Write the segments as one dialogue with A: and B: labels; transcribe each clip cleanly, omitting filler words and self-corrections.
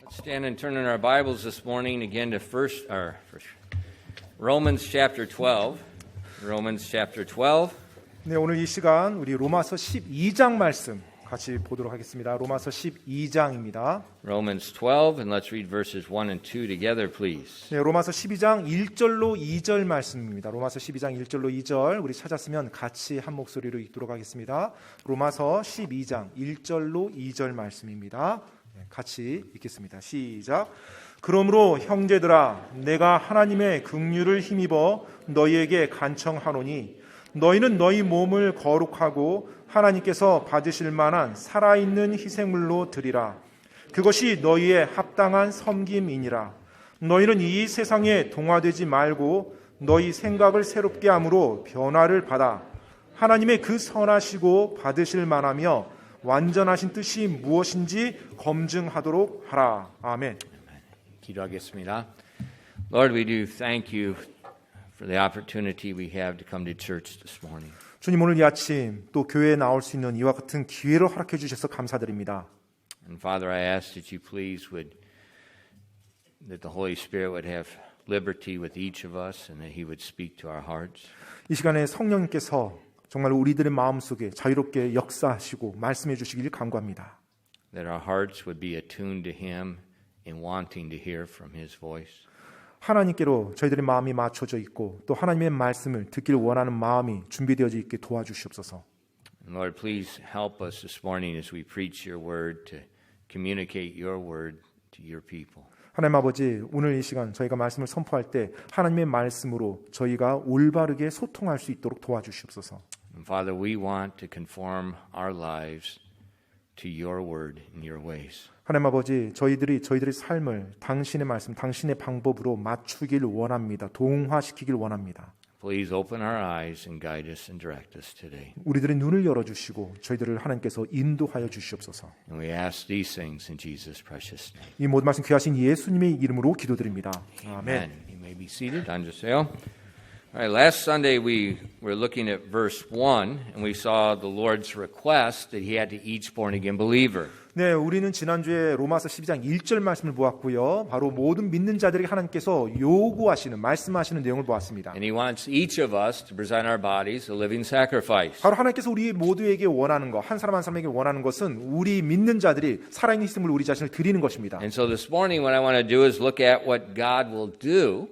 A: Stand and turn in our Bibles this morning again to Romans chapter 12. Romans chapter 12.
B: 네, 오늘 이 시간 우리 로마서 12장 말씀 같이 보도록 하겠습니다. 로마서 12장입니다.
A: Romans 12 and let's read verses 1 and 2 together please.
B: 네, 로마서 12장 1절로 2절 말씀입니다. 로마서 12장 1절로 2절 우리 찾았으면 같이 한 목소리로 읽도록 하겠습니다. 로마서 12장 1절로 2절 말씀입니다. 네, 같이 읽겠습니다. 시작. 그러므로 형제들아 내가 하나님의 긍휼을 힘입어 너희에게 간청하노니 너희는 너희 몸을 거룩하고 하나님께서 받으실 만한 살아있는 희생물로 드리라. 그것이 너희의 합당한 섬김이니라. 너희는 이 세상에 동화되지 말고 너희 생각을 새롭게 함으로 변화를 받아 하나님의 그 선하시고 받으실 만하며 완전하신 뜻이 무엇인지 검증하도록 하라. 아멘.
A: 기도하겠습니다. Lord, we do thank you for the opportunity we have to come to church this morning.
B: 주님, 오늘 이 아침 또 교회에 나올 수 있는 이와 같은 기회를 허락해 주셔서 감사드립니다.
A: And Father, I ask that you please that the Holy Spirit would have liberty with each of us and that he would speak to our hearts.
B: 이 시간에 성령님께서 정말 우리들의 마음속에 자유롭게 역사하시고 말씀해 주시길 간구합니다.
A: That our hearts would be attuned to him in wanting to hear from his voice.
B: 하나님께로 저희들의 마음이 맞춰져 있고 또 하나님의 말씀을 듣길 원하는 마음이 준비되어져 있게 도와주시옵소서.
A: Lord, please help us this morning as we preach your word to communicate your word to your people.
B: 하나님 아버지, 오늘 이 시간 저희가 말씀을 선포할 때 하나님의 말씀으로 저희가 올바르게 소통할 수 있도록 도와주시옵소서.
A: And Father, we want to conform our lives to your word and your ways.
B: 하나님 아버지, 저희들의 삶을 당신의 말씀, 당신의 방법으로 맞추길 원합니다. 동화시키길 원합니다.
A: Please open our eyes and guide us and direct us today.
B: 우리들의 눈을 열어주시고 저희들을 하나님께서 인도하여 주시옵소서.
A: And we ask these things in Jesus' precious name.
B: 이 모든 말씀 귀하신 예수님의 이름으로 기도드립니다. 아멘.
A: You may be seated. 앉으세요. All right, last Sunday we were looking at verse 1 and we saw the Lord's request that he had to each born again believer.
B: 네, 우리는 지난주에 로마서 12장 1절 말씀을 보았고요. 바로 모든 믿는 자들에게 하나님께서 요구하시는, 말씀하시는 내용을 보았습니다.
A: And he wants each of us to present our bodies a living sacrifice.
B: 바로 하나님께서 우리 모두에게 원하는 것, 한 사람 한 사람에게 원하는 것은 우리 믿는 자들이 살아있는 희생물로 우리 자신을 드리는 것입니다.
A: And so this morning what I want to do is look at what God will do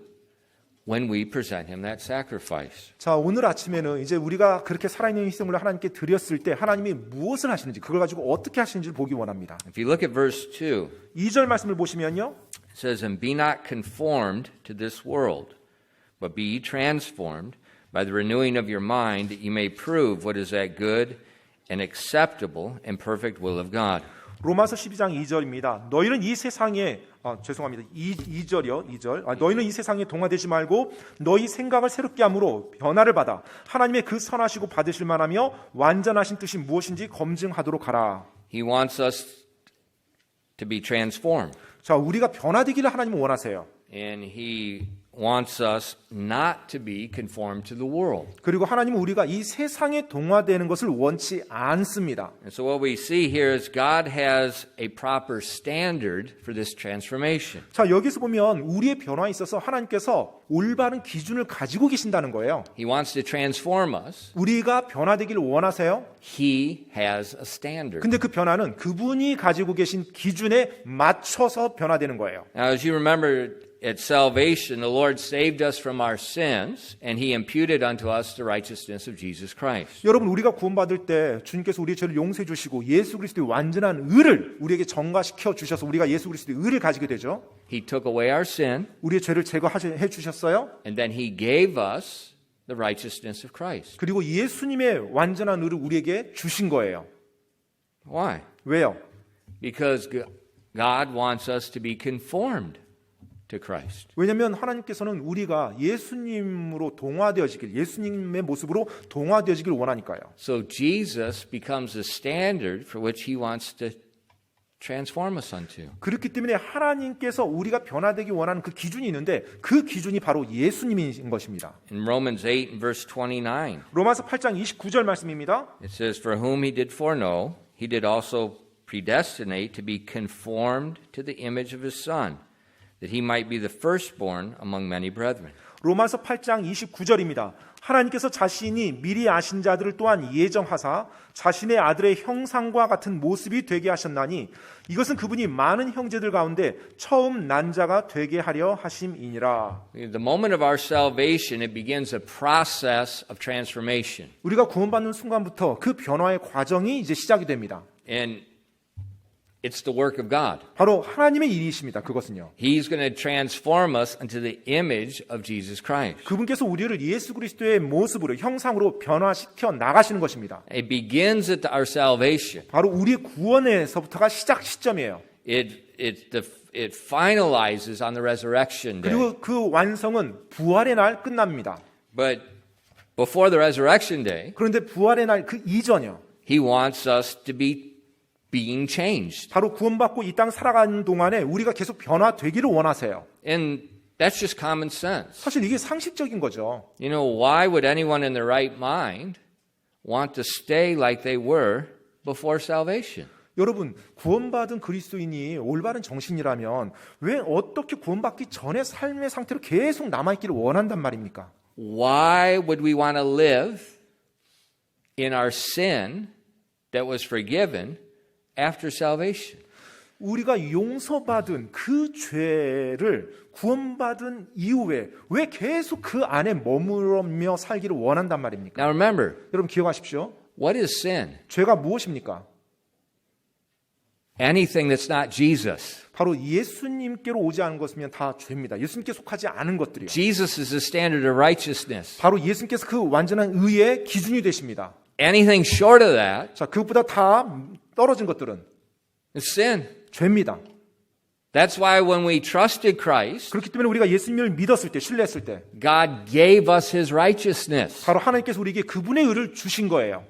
A: when we present him that sacrifice.
B: 자, 오늘 아침에는 이제 우리가 그렇게 살아있는 희생물을 하나님께 드렸을 때 하나님이 무엇을 하시는지, 그걸 가지고 어떻게 하시는지를 보기 원합니다.
A: If you look at verse 2,
B: 2절 말씀을 보시면요.
A: it says, And be not conformed to this world, but be ye transformed by the renewing of your mind, that ye may prove what is that good and acceptable and perfect will of God.
B: 로마서 12장 2절입니다. 너희는 이 세상에 죄송합니다. 2절이요. 2절. 너희는 이 세상에 동화되지 말고 너희 생각을 새롭게 함으로 변화를 받아 하나님의 그 선하시고 받으실 만하며 완전하신 뜻이 무엇인지 검증하도록 하라.
A: He wants us to be transformed.
B: 자, 우리가 변화되기를 하나님은 원하세요.
A: And he wants us not to be conformed to the world.
B: 그리고 하나님은 우리가 이 세상에 동화되는 것을 원치 않습니다.
A: And so what we see here is God has a proper standard for this transformation.
B: 자, 여기서 보면 우리의 변화에 있어서 하나님께서 올바른 기준을 가지고 계신다는 거예요.
A: He wants to transform us.
B: 우리가 변화되기를 원하세요?
A: He has a standard.
B: 근데 그 변화는 그분이 가지고 계신 기준에 맞춰서 변화되는 거예요.
A: Now, as you remember, at salvation, the Lord saved us from our sins, and He imputed unto us the righteousness of Jesus Christ.
B: 여러분, 우리가 구원받을 때 주님께서 우리의 죄를 용서해 주시고 예수 그리스도의 완전한 의를 우리에게 전가시켜 주셔서 우리가 예수 그리스도의 의를 가지게 되죠.
A: He took away our sin,
B: 우리의 죄를 제거해 주셨어요.
A: and then He gave us the righteousness of Christ.
B: 그리고 예수님의 완전한 의를 우리에게 주신 거예요.
A: Why?
B: 왜요?
A: Because God wants us to be conformed to Christ.
B: 왜냐하면 하나님께서는 우리가 예수님으로 동화되어지길, 예수님의 모습으로 동화되어지길 원하니까요.
A: So Jesus becomes the standard for which He wants to transform us unto.
B: 그렇기 때문에 하나님께서 우리가 변화되기 원하는 그 기준이 있는데 그 기준이 바로 예수님인 것입니다.
A: In Romans 8 and verse 29,
B: 로마서 8장 29절 말씀입니다.
A: it says, For whom He did foreknow, He did also predestinate to be conformed to the image of his Son, that he might be the firstborn among many brethren.
B: 로마서 8장 29절입니다. 하나님께서 자신이 미리 아신 자들을 또한 예정하사 자신의 아들의 형상과 같은 모습이 되게 하셨나니 이것은 그분이 많은 형제들 가운데 처음 난 자가 되게 하려 하심이니라.
A: The moment of our salvation, it begins a process of transformation.
B: 우리가 구원받는 순간부터 그 변화의 과정이 이제 시작이 됩니다.
A: And it's the work of God.
B: 바로 하나님의 일이십니다. 그것은요.
A: He's going to transform us into the image of Jesus Christ.
B: 그분께서 우리를 예수 그리스도의 모습으로 형상으로 변화시켜 나가시는 것입니다.
A: It begins at our salvation.
B: 바로 우리의 구원에서부터가 시작 시점이에요.
A: It finalizes on the resurrection day.
B: 그리고 그 완성은 부활의 날 끝납니다.
A: But before the resurrection day,
B: 그런데 부활의 날 그 이전이요.
A: he wants us to be being changed.
B: 바로 구원받고 이 땅 살아가는 동안에 우리가 계속 변화되기를 원하세요.
A: And that's just common sense.
B: 사실 이게 상식적인 거죠.
A: You know, why would anyone in their right mind want to stay like they were before salvation?
B: 여러분, 구원받은 그리스도인이 올바른 정신이라면 왜 어떻게 구원받기 전에 삶의 상태로 계속 남아있기를 원한단 말입니까?
A: Why would we want to live in our sin that was forgiven after salvation?
B: 우리가 용서받은 그 죄를 구원받은 이후에 왜 계속 그 안에 머무르며 살기를 원한단 말입니까?
A: Now remember,
B: 여러분 기억하십시오.
A: what is sin?
B: 죄가 무엇입니까?
A: Anything that's not Jesus.
B: 바로 예수님께로 오지 않은 것이면 다 죄입니다. 예수님께 속하지 않은 것들이요.
A: Jesus is the standard of righteousness.
B: 바로 예수님께서 그 완전한 의의 기준이 되십니다.
A: Anything short of that
B: 자, 그것보다 다 떨어진 것들은
A: is sin.
B: 죄입니다.
A: That's why when we trusted Christ,
B: 그렇기 때문에 우리가 예수님을 믿었을 때, 신뢰했을 때
A: God gave us His righteousness.
B: 바로 하나님께서 우리에게 그분의 의를 주신 거예요.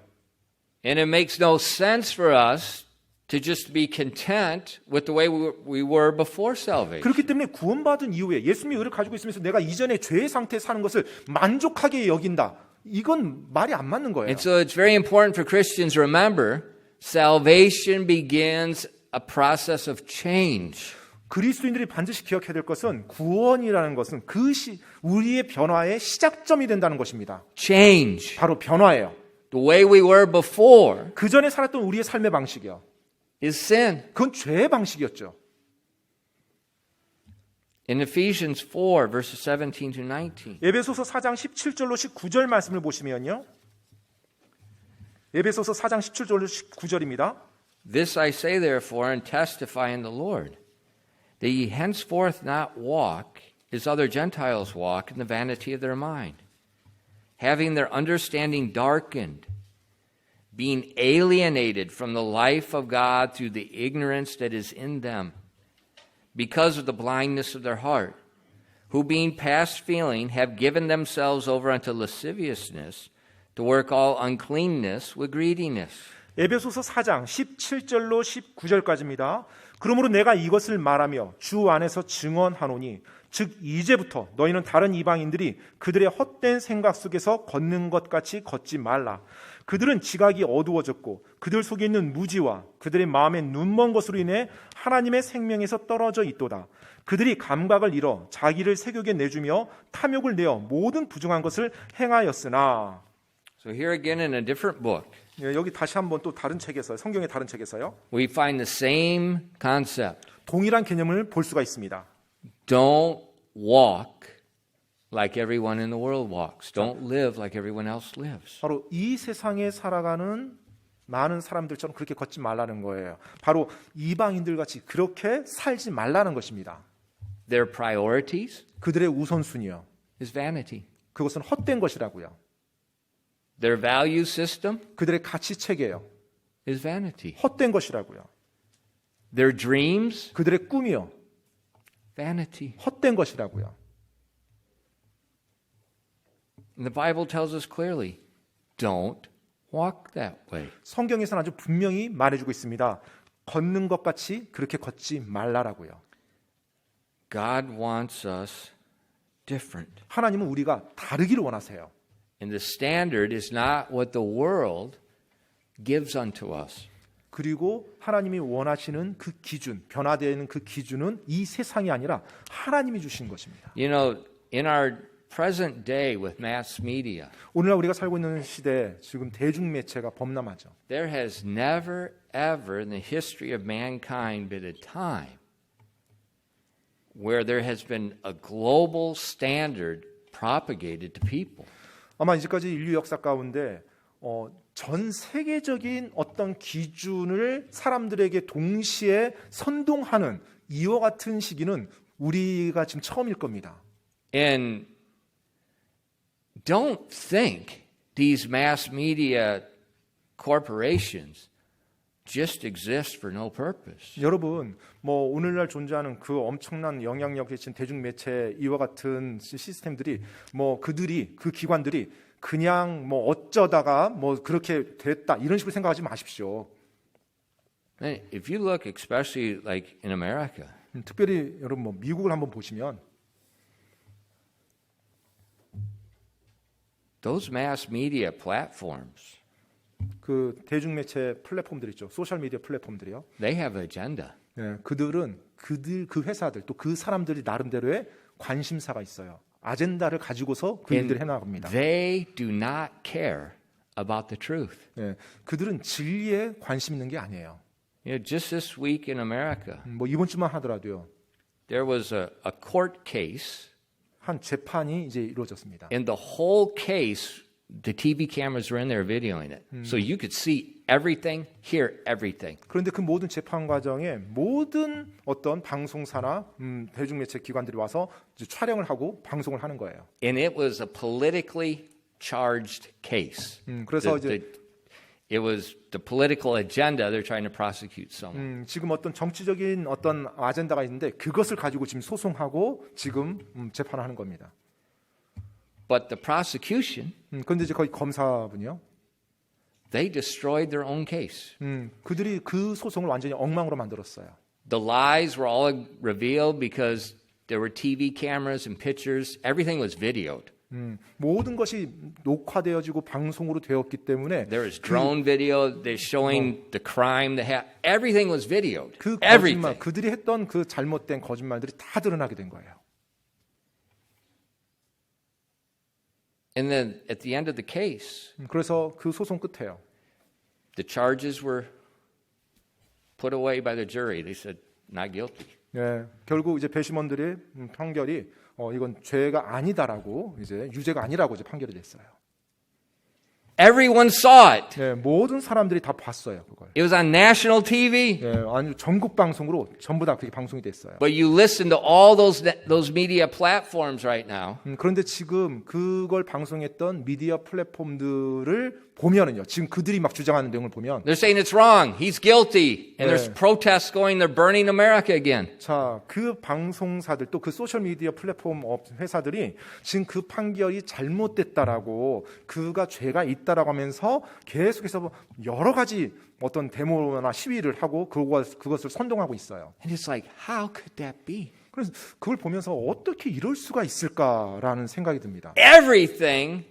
A: And it makes no sense for us to just be content with the way we were before salvation.
B: 그렇기 때문에 구원받은 이후에 예수님의 의를 가지고 있으면서 내가 이전에 죄의 상태에 사는 것을 만족하게 여긴다. 이건 말이 안 맞는 거예요.
A: And so it's very important for Christians to remember salvation begins a process of change.
B: 그리스도인들이 반드시 기억해야 될 것은 구원이라는 것은 우리의 변화의 시작점이 된다는 것입니다.
A: Change.
B: 바로 변화예요.
A: The way we were before
B: 그 전에 살았던 우리의 삶의 방식이요.
A: is sin.
B: 그건 죄의 방식이었죠.
A: In Ephesians 4, verses 17 to 19.
B: 에베소서 4장 17절로 19절 말씀을 보시면요. 에베소서 4장 17절로 19절입니다.
A: This I say therefore and testify in the Lord, that ye henceforth not walk as other Gentiles walk in the vanity of their mind, having their understanding darkened, being alienated from the life of God through the ignorance that is in them, because of the blindness of their heart, who being past feeling have given themselves over unto lasciviousness, to work all uncleanness with greediness.
B: 에베소서 4장 17절로 19절까지입니다. 그러므로 내가 이것을 말하며 주 안에서 증언하노니 즉 이제부터 너희는 다른 이방인들이 그들의 헛된 생각 속에서 걷는 것 같이 걷지 말라. 그들은 지각이 어두워졌고 그들 속에 있는 무지와 그들의 마음에 눈먼 것으로 인해 하나님의 생명에서 떨어져 있도다. 그들이 감각을 잃어 자기를 세욕에 내주며 탐욕을 내어 모든 부정한 것을 행하였으나.
A: So here again in a different book,
B: 여기 다시 한번 또 다른 책에서 성경의 다른 책에서요.
A: we find the same concept.
B: 동일한 개념을 볼 수가 있습니다.
A: Don't walk like everyone in the world walks. Don't live like everyone else lives.
B: 바로 이 세상에 살아가는 많은 사람들처럼 그렇게 걷지 말라는 거예요. 바로 이방인들 같이 그렇게 살지 말라는 것입니다.
A: Their priorities
B: 그들의 우선순위요.
A: is vanity.
B: 그것은 헛된 것이라고요.
A: Their value system
B: 그들의 가치 체계요.
A: is vanity.
B: 헛된 것이라고요.
A: Their dreams,
B: 그들의 꿈이요.
A: vanity.
B: 헛된 것이라고요.
A: And the Bible tells us clearly, don't walk that way.
B: 성경에서는 아주 분명히 말해주고 있습니다. 걷는 것 같이 그렇게 걷지 말라라고요.
A: God wants us different.
B: 하나님은 우리가 다르기를 원하세요.
A: And the standard is not what the world gives unto us.
B: 그리고 하나님이 원하시는 그 기준, 변화되는 그 기준은 이 세상이 아니라 하나님이 주신 것입니다.
A: You know, in our present day with mass media,
B: 오늘날 우리가 살고 있는 시대에 지금 대중매체가 범람하죠.
A: there has never ever in the history of mankind been a time where there has been a global standard propagated to people.
B: 아마 이제까지 인류 역사 가운데 전 세계적인 어떤 기준을 사람들에게 동시에 선동하는 이와 같은 시기는 우리가 지금 처음일 겁니다.
A: And don't think these mass media corporations just exist for no purpose.
B: 여러분, 뭐 오늘날 존재하는 그 엄청난 영향력이 지닌 대중매체 이와 같은 시스템들이 뭐 그들이 그 기관들이 그냥 뭐 어쩌다가 뭐 그렇게 됐다 이런 식으로 생각하지 마십시오.
A: And if you look especially like in America,
B: 특별히 여러분 뭐 미국을 한번 보시면
A: those mass media platforms,
B: 그 대중매체 플랫폼들 있죠. 소셜 미디어 플랫폼들이요.
A: they have agenda.
B: 예, 그들은 그 회사들 또 그 사람들이 나름대로의 관심사가 있어요. 아젠다를 가지고서 그 일들을 해나갑니다.
A: They do not care about the truth.
B: 예, 그들은 진리에 관심 있는 게 아니에요.
A: You know, just this week in America,
B: 뭐 이번 주만 하더라도요.
A: there was a court case,
B: 한 재판이 이제 이루어졌습니다.
A: and the whole case, the TV cameras were in there videoing it. So you could see everything, hear everything.
B: 그런데 그 모든 재판 과정에 모든 어떤 방송사나 대중매체 기관들이 와서 이제 촬영을 하고 방송을 하는 거예요.
A: And it was a politically charged case.
B: 그래서 이제
A: It was the political agenda they're trying to prosecute someone.
B: 지금 어떤 정치적인 어떤 아젠다가 있는데 그것을 가지고 지금 소송하고 지금 재판을 하는 겁니다.
A: But the prosecution,
B: 그런데 이제 거기 검사분이요.
A: they destroyed their own case.
B: 그들이 그 소송을 완전히 엉망으로 만들었어요.
A: The lies were all revealed because there were TV cameras and pictures. Everything was videoed.
B: 모든 것이 녹화되어지고 방송으로 되었기 때문에
A: There was drone video. They're showing the crime that happened. Everything was videoed.
B: 그
A: Everything.
B: 거짓말, 그들이 했던 그 잘못된 거짓말들이 다 드러나게 된 거예요.
A: And then at the end of the case,
B: 그래서 그 소송 끝에요.
A: the charges were put away by the jury. They said, not guilty.
B: 예, 결국 이제 배심원들의 판결이 이건 죄가 아니다라고 이제 유죄가 아니라고 이제 판결이 됐어요.
A: Everyone saw it.
B: 예, 모든 사람들이 다 봤어요 그걸.
A: It was on national TV.
B: 예, 아니 전국 방송으로 전부 다 그게 방송이 됐어요.
A: But you listen to all those media platforms right now.
B: 그런데 지금 그걸 방송했던 미디어 플랫폼들을 보면은요, 지금 그들이 막 주장하는 내용을 보면,
A: They're saying it's wrong. He's guilty. And there's
B: Yeah.
A: protests going. They're burning America again.
B: 자, 그 방송사들 또 그 소셜 미디어 플랫폼 회사들이 지금 그 판결이 잘못됐다라고 그가 죄가 있다라고 하면서 계속해서 여러 가지 어떤 데모나 시위를 하고 그것을 선동하고 있어요.
A: And it's like, how could that be?
B: 그래서 그걸 보면서 어떻게 이럴 수가 있을까라는 생각이 듭니다.
A: Everything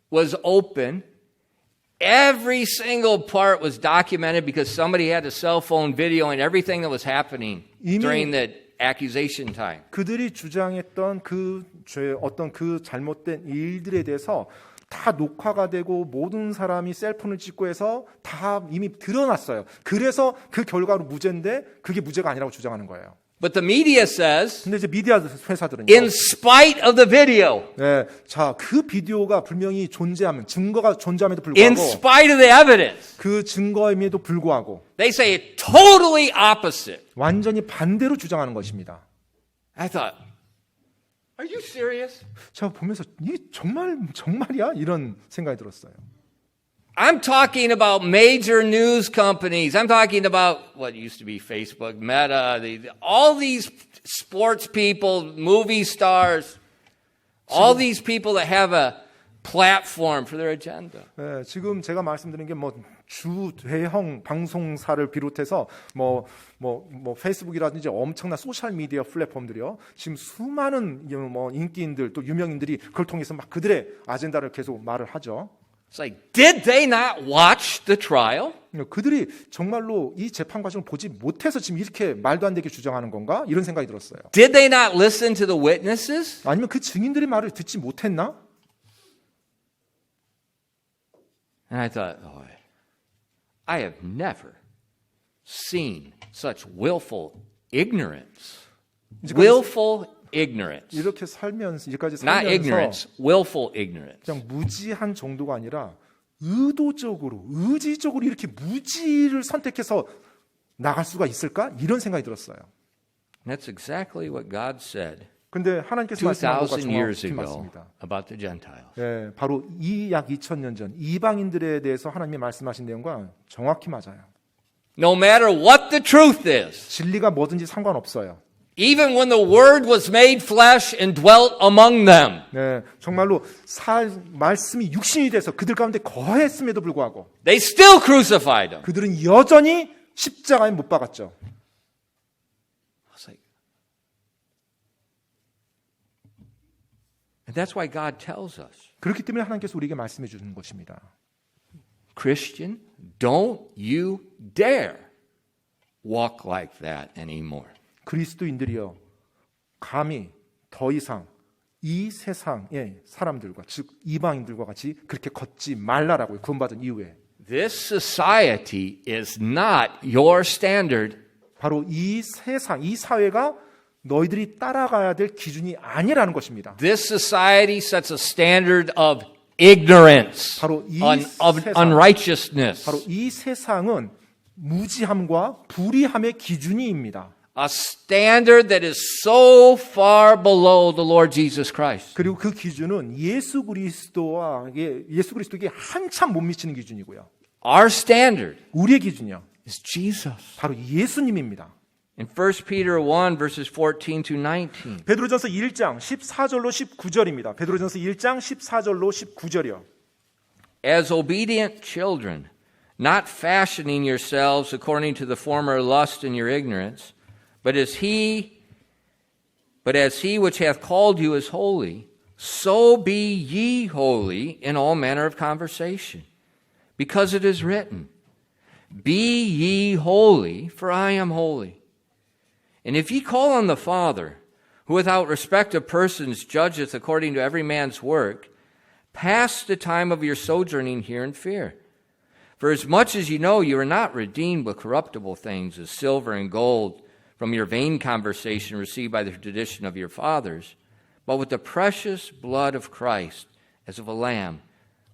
A: was open. Every single part was documented because somebody had a cell phone videoing everything that was happening during the accusation time.
B: 그들이 주장했던 그 죄, 어떤 그 잘못된 일들에 대해서 다 녹화가 되고 모든 사람이 셀폰을 찍고 해서 다 이미 드러났어요. 그래서 그 결과로 무죄인데 그게 무죄가 아니라고 주장하는 거예요.
A: But the media says,
B: 근데 이제 미디어 회사들은요.
A: in spite of the video,
B: 네, 자, 그 비디오가 분명히 존재하면 증거가 존재함에도
A: in
B: 불구하고
A: spite of the evidence,
B: 그 증거임에도 불구하고
A: they say it totally opposite.
B: 완전히 반대로 주장하는 것입니다.
A: I thought, are you serious?
B: 제가 보면서 이게 정말이야? 이런 생각이 들었어요.
A: I'm talking about major news companies. I'm talking about what used to be Facebook, Meta, all these sports people, movie stars, all these people that have a platform for their agenda.
B: 네, 지금 제가 말씀드린 게 뭐 주 대형 방송사를 비롯해서 뭐 페이스북이라든지 엄청난 소셜 미디어 플랫폼들이요. 지금 수많은 뭐 인기인들 또 유명인들이 그걸 통해서 막 그들의 아젠다를 계속 말을 하죠.
A: It's like, did they not watch the trial?
B: 그들이 정말로 이 재판 과정을 보지 못해서 지금 이렇게 말도 안 되게 주장하는 건가? 이런 생각이 들었어요.
A: Did they not listen to the witnesses?
B: 아니면 그 증인들의 말을 듣지 못했나?
A: And I thought, oh, I have never seen such willful ignorance. Willful ignorance.
B: 이렇게 살면서 이까지
A: Not
B: 살면서
A: ignorance, willful ignorance.
B: 그냥 무지한 정도가 아니라 의도적으로 의지적으로 이렇게 무지를 선택해서 나갈 수가 있을까? 이런 생각이 들었어요.
A: And that's exactly what God said
B: 근데 하나님께서 말씀한 것과
A: 2,000 years
B: 정확히
A: ago
B: 맞습니다.
A: about the Gentiles.
B: 예, 바로 이 약 2000년 전 이방인들에 대해서 하나님이 말씀하신 내용과 정확히 맞아요.
A: No matter what the truth is,
B: 진리가 뭐든지 상관없어요.
A: even when the Word was made flesh and dwelt among them,
B: 네, 정말로 말씀이 육신이 돼서 그들 가운데 거했음에도 불구하고
A: they still crucified him.
B: 그들은 여전히 십자가에 못 박았죠.
A: I was like, and that's why God tells us,
B: 그렇기 때문에 하나님께서 우리에게 말씀해 주는 것입니다.
A: Christian, don't you dare walk like that anymore.
B: 그리스도인들이여 감히 더 이상 이 세상의 사람들과 즉 이방인들과 같이 그렇게 걷지 말라라고요. 구원받은 이후에
A: This society is not your standard.
B: 바로 이 세상, 이 사회가 너희들이 따라가야 될 기준이 아니라는 것입니다.
A: This society sets a standard of ignorance,
B: 바로 이
A: of
B: 세상,
A: unrighteousness,
B: 바로 이 세상은 무지함과 불의함의 기준이입니다.
A: a standard that is so far below the Lord Jesus Christ.
B: 그리고 그 기준은 예수 그리스도에게 한참 못 미치는 기준이고요.
A: Our standard
B: 우리의 기준이요.
A: is Jesus.
B: 바로 예수님입니다.
A: In 1 Peter 1 verses 14 to 19.
B: 베드로전서 1장 14절로 19절입니다. 베드로전서 1장 14절로 19절이요.
A: As obedient children, not fashioning yourselves according to the former lust in your ignorance, but as he which hath called you is holy, so be ye holy in all manner of conversation. Because it is written, Be ye holy, for I am holy. And if ye call on the Father, who without respect of persons judgeth according to every man's work, pass the time of your sojourning here in fear. For as much as ye know you are not redeemed with corruptible things, as silver and gold, from your vain conversation received by the tradition of your fathers, but with the precious blood of Christ, as of a lamb,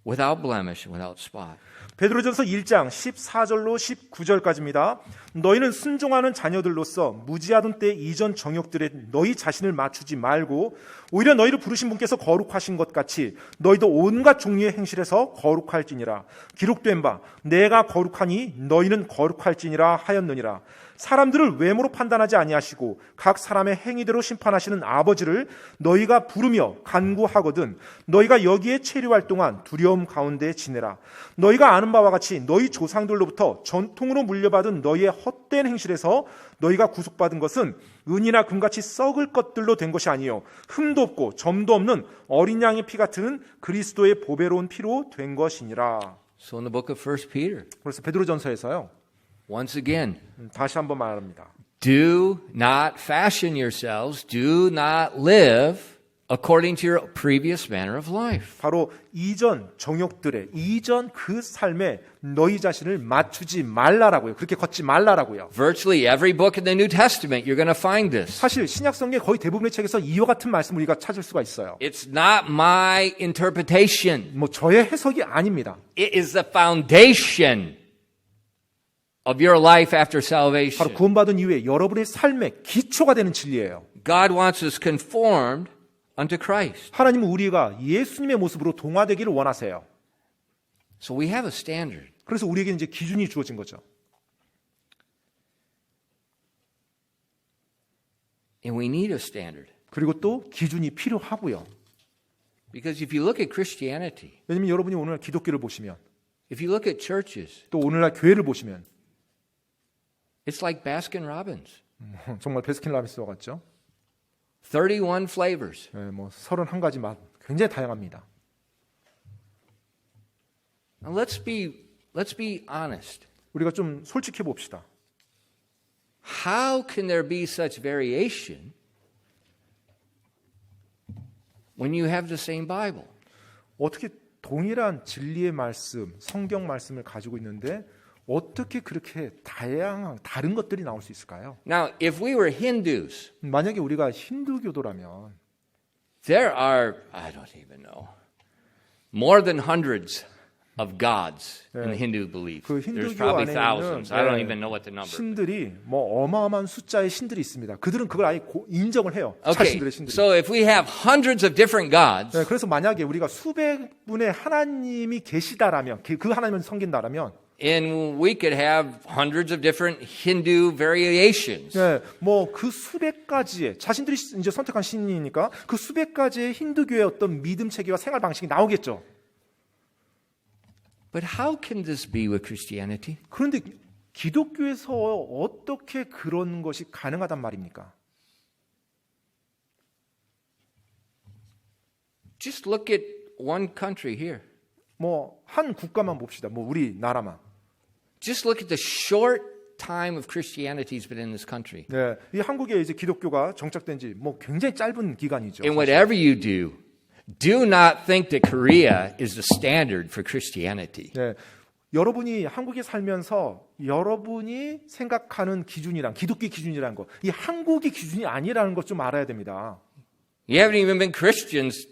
A: without blemish and without spot.
B: 베드로전서 1장 14절로 19절까지입니다. 너희는 순종하는 자녀들로서 무지하던 때 이전 정욕들에 너희 자신을 맞추지 말고 오히려 너희를 부르신 분께서 거룩하신 것 같이 너희도 온갖 종류의 행실에서 거룩할지니라. 기록된 바 내가 거룩하니 너희는 거룩할지니라 하였느니라. 사람들을 외모로 판단하지 아니하시고 각 사람의 행위대로 심판하시는 아버지를 너희가 부르며 간구하거든 너희가 여기에 체류할 동안 두려움 가운데 지내라. 너희가 아는 바와 같이 너희 조상들로부터 전통으로 물려받은 너희의 헛된 행실에서 너희가 구속받은 것은 은이나 금같이 썩을 것들로 된 것이 아니요 흠도 없고 점도 없는 어린 양의 피 같은 그리스도의 보배로운 피로 된 것이니라.
A: So in the book of 1 Peter,
B: 그래서 베드로전서에서요.
A: once again,
B: 다시 한번 말합니다.
A: do not fashion yourselves, do not live according to your previous manner of life.
B: 바로 이전 정욕들의 이전 그 삶에 너희 자신을 맞추지 말라라고요. 그렇게 걷지 말라라고요.
A: Virtually every book in the New Testament, you're going to find this.
B: 사실 신약성경 거의 대부분의 책에서 이와 같은 말씀을 우리가 찾을 수가 있어요.
A: It's not my interpretation.
B: 뭐 저의 해석이 아닙니다.
A: It is the foundation of your life after
B: 바로
A: salvation.
B: 구원받은 이후에 여러분의 삶의 기초가 되는 진리예요.
A: God wants us conformed unto Christ.
B: 하나님은 우리가 예수님의 모습으로 동화되기를 원하세요.
A: So we have a standard.
B: 그래서 우리에게 이제 기준이 주어진 거죠.
A: And we need a standard.
B: 그리고 또 기준이 필요하고요.
A: Because if you look at Christianity,
B: 왜냐하면 여러분이 오늘 기독교를 보시면
A: if you look at churches,
B: 또 오늘날 교회를 보시면
A: it's like Baskin Robbins.
B: 정말 베스킨라빈스와 같죠.
A: 31 flavors.
B: 뭐 31가지 맛 굉장히 다양합니다.
A: Now let's be honest.
B: 우리가 좀 솔직해 봅시다.
A: How can there be such variation when you have the same Bible?
B: 어떻게 동일한 진리의 말씀, 성경 말씀을 가지고 있는데 어떻게 그렇게 다양한 다른 것들이 나올 수 있을까요?
A: Now, if we were Hindus,
B: 만약에 우리가 힌두교도라면
A: there are, I don't even know, more than hundreds of gods in Hindu belief.
B: 그
A: There's
B: 힌두교
A: probably
B: 안에
A: thousands. I don't
B: 있는
A: even know what the number.
B: 신들이 뭐 어마어마한 숫자의 신들이 있습니다. 그들은 그걸 아예 인정을 해요.
A: Okay,
B: 자신들의 신들이.
A: so if we have hundreds of different gods,
B: 네, 그래서 만약에 우리가 수백 분의 하나님이 계시다라면 그 하나님을 섬긴다라면
A: and we could have hundreds of different Hindu variations.
B: 네, 뭐 그 수백 가지의 자신들이 이제 선택한 신이니까 그 수백 가지의 힌두교의 어떤 믿음 체계와 생활 방식이 나오겠죠.
A: But how can this be with Christianity?
B: 그런데 기독교에서 어떻게 그런 것이 가능하단 말입니까?
A: Just look at one country here.
B: 뭐 한 국가만 봅시다. 뭐 우리 나라만.
A: Just look at the short time of Christianity has been in this country.
B: 네, 이 한국에 이제 기독교가 정착된 지 뭐 굉장히 짧은 기간이죠.
A: And whatever you do not think that Korea is the standard for Christianity.
B: 네, 여러분이 한국에 살면서 여러분이 생각하는 기준이란 기독교 기준이라는 거, 이 한국의 기준이 아니라는 것 좀 알아야 됩니다.
A: You haven't even been Christians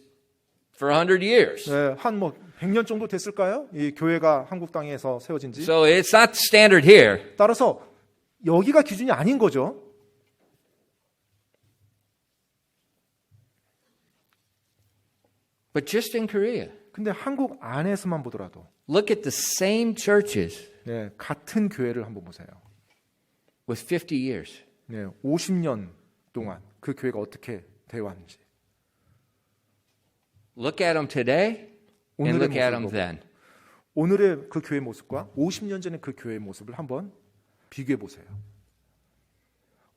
A: for 100 years.
B: 네, 한 뭐 100년 정도 됐을까요? 이 교회가 한국 땅에서 세워진 지.
A: So it's not the standard here.
B: 따라서 여기가 기준이 아닌 거죠.
A: But just in Korea,
B: 근데 한국 안에서만 보더라도
A: look at the same churches
B: 네, 같은 교회를 한번 보세요.
A: with 50 years.
B: 네, 50년 동안 그 교회가 어떻게 되어 왔는지.
A: Look at them today and
B: 오늘의
A: look at them
B: 모습을 보고
A: then.
B: 오늘의 그 교회 모습과 50년 전의 그 교회 모습을 한번 비교해 보세요.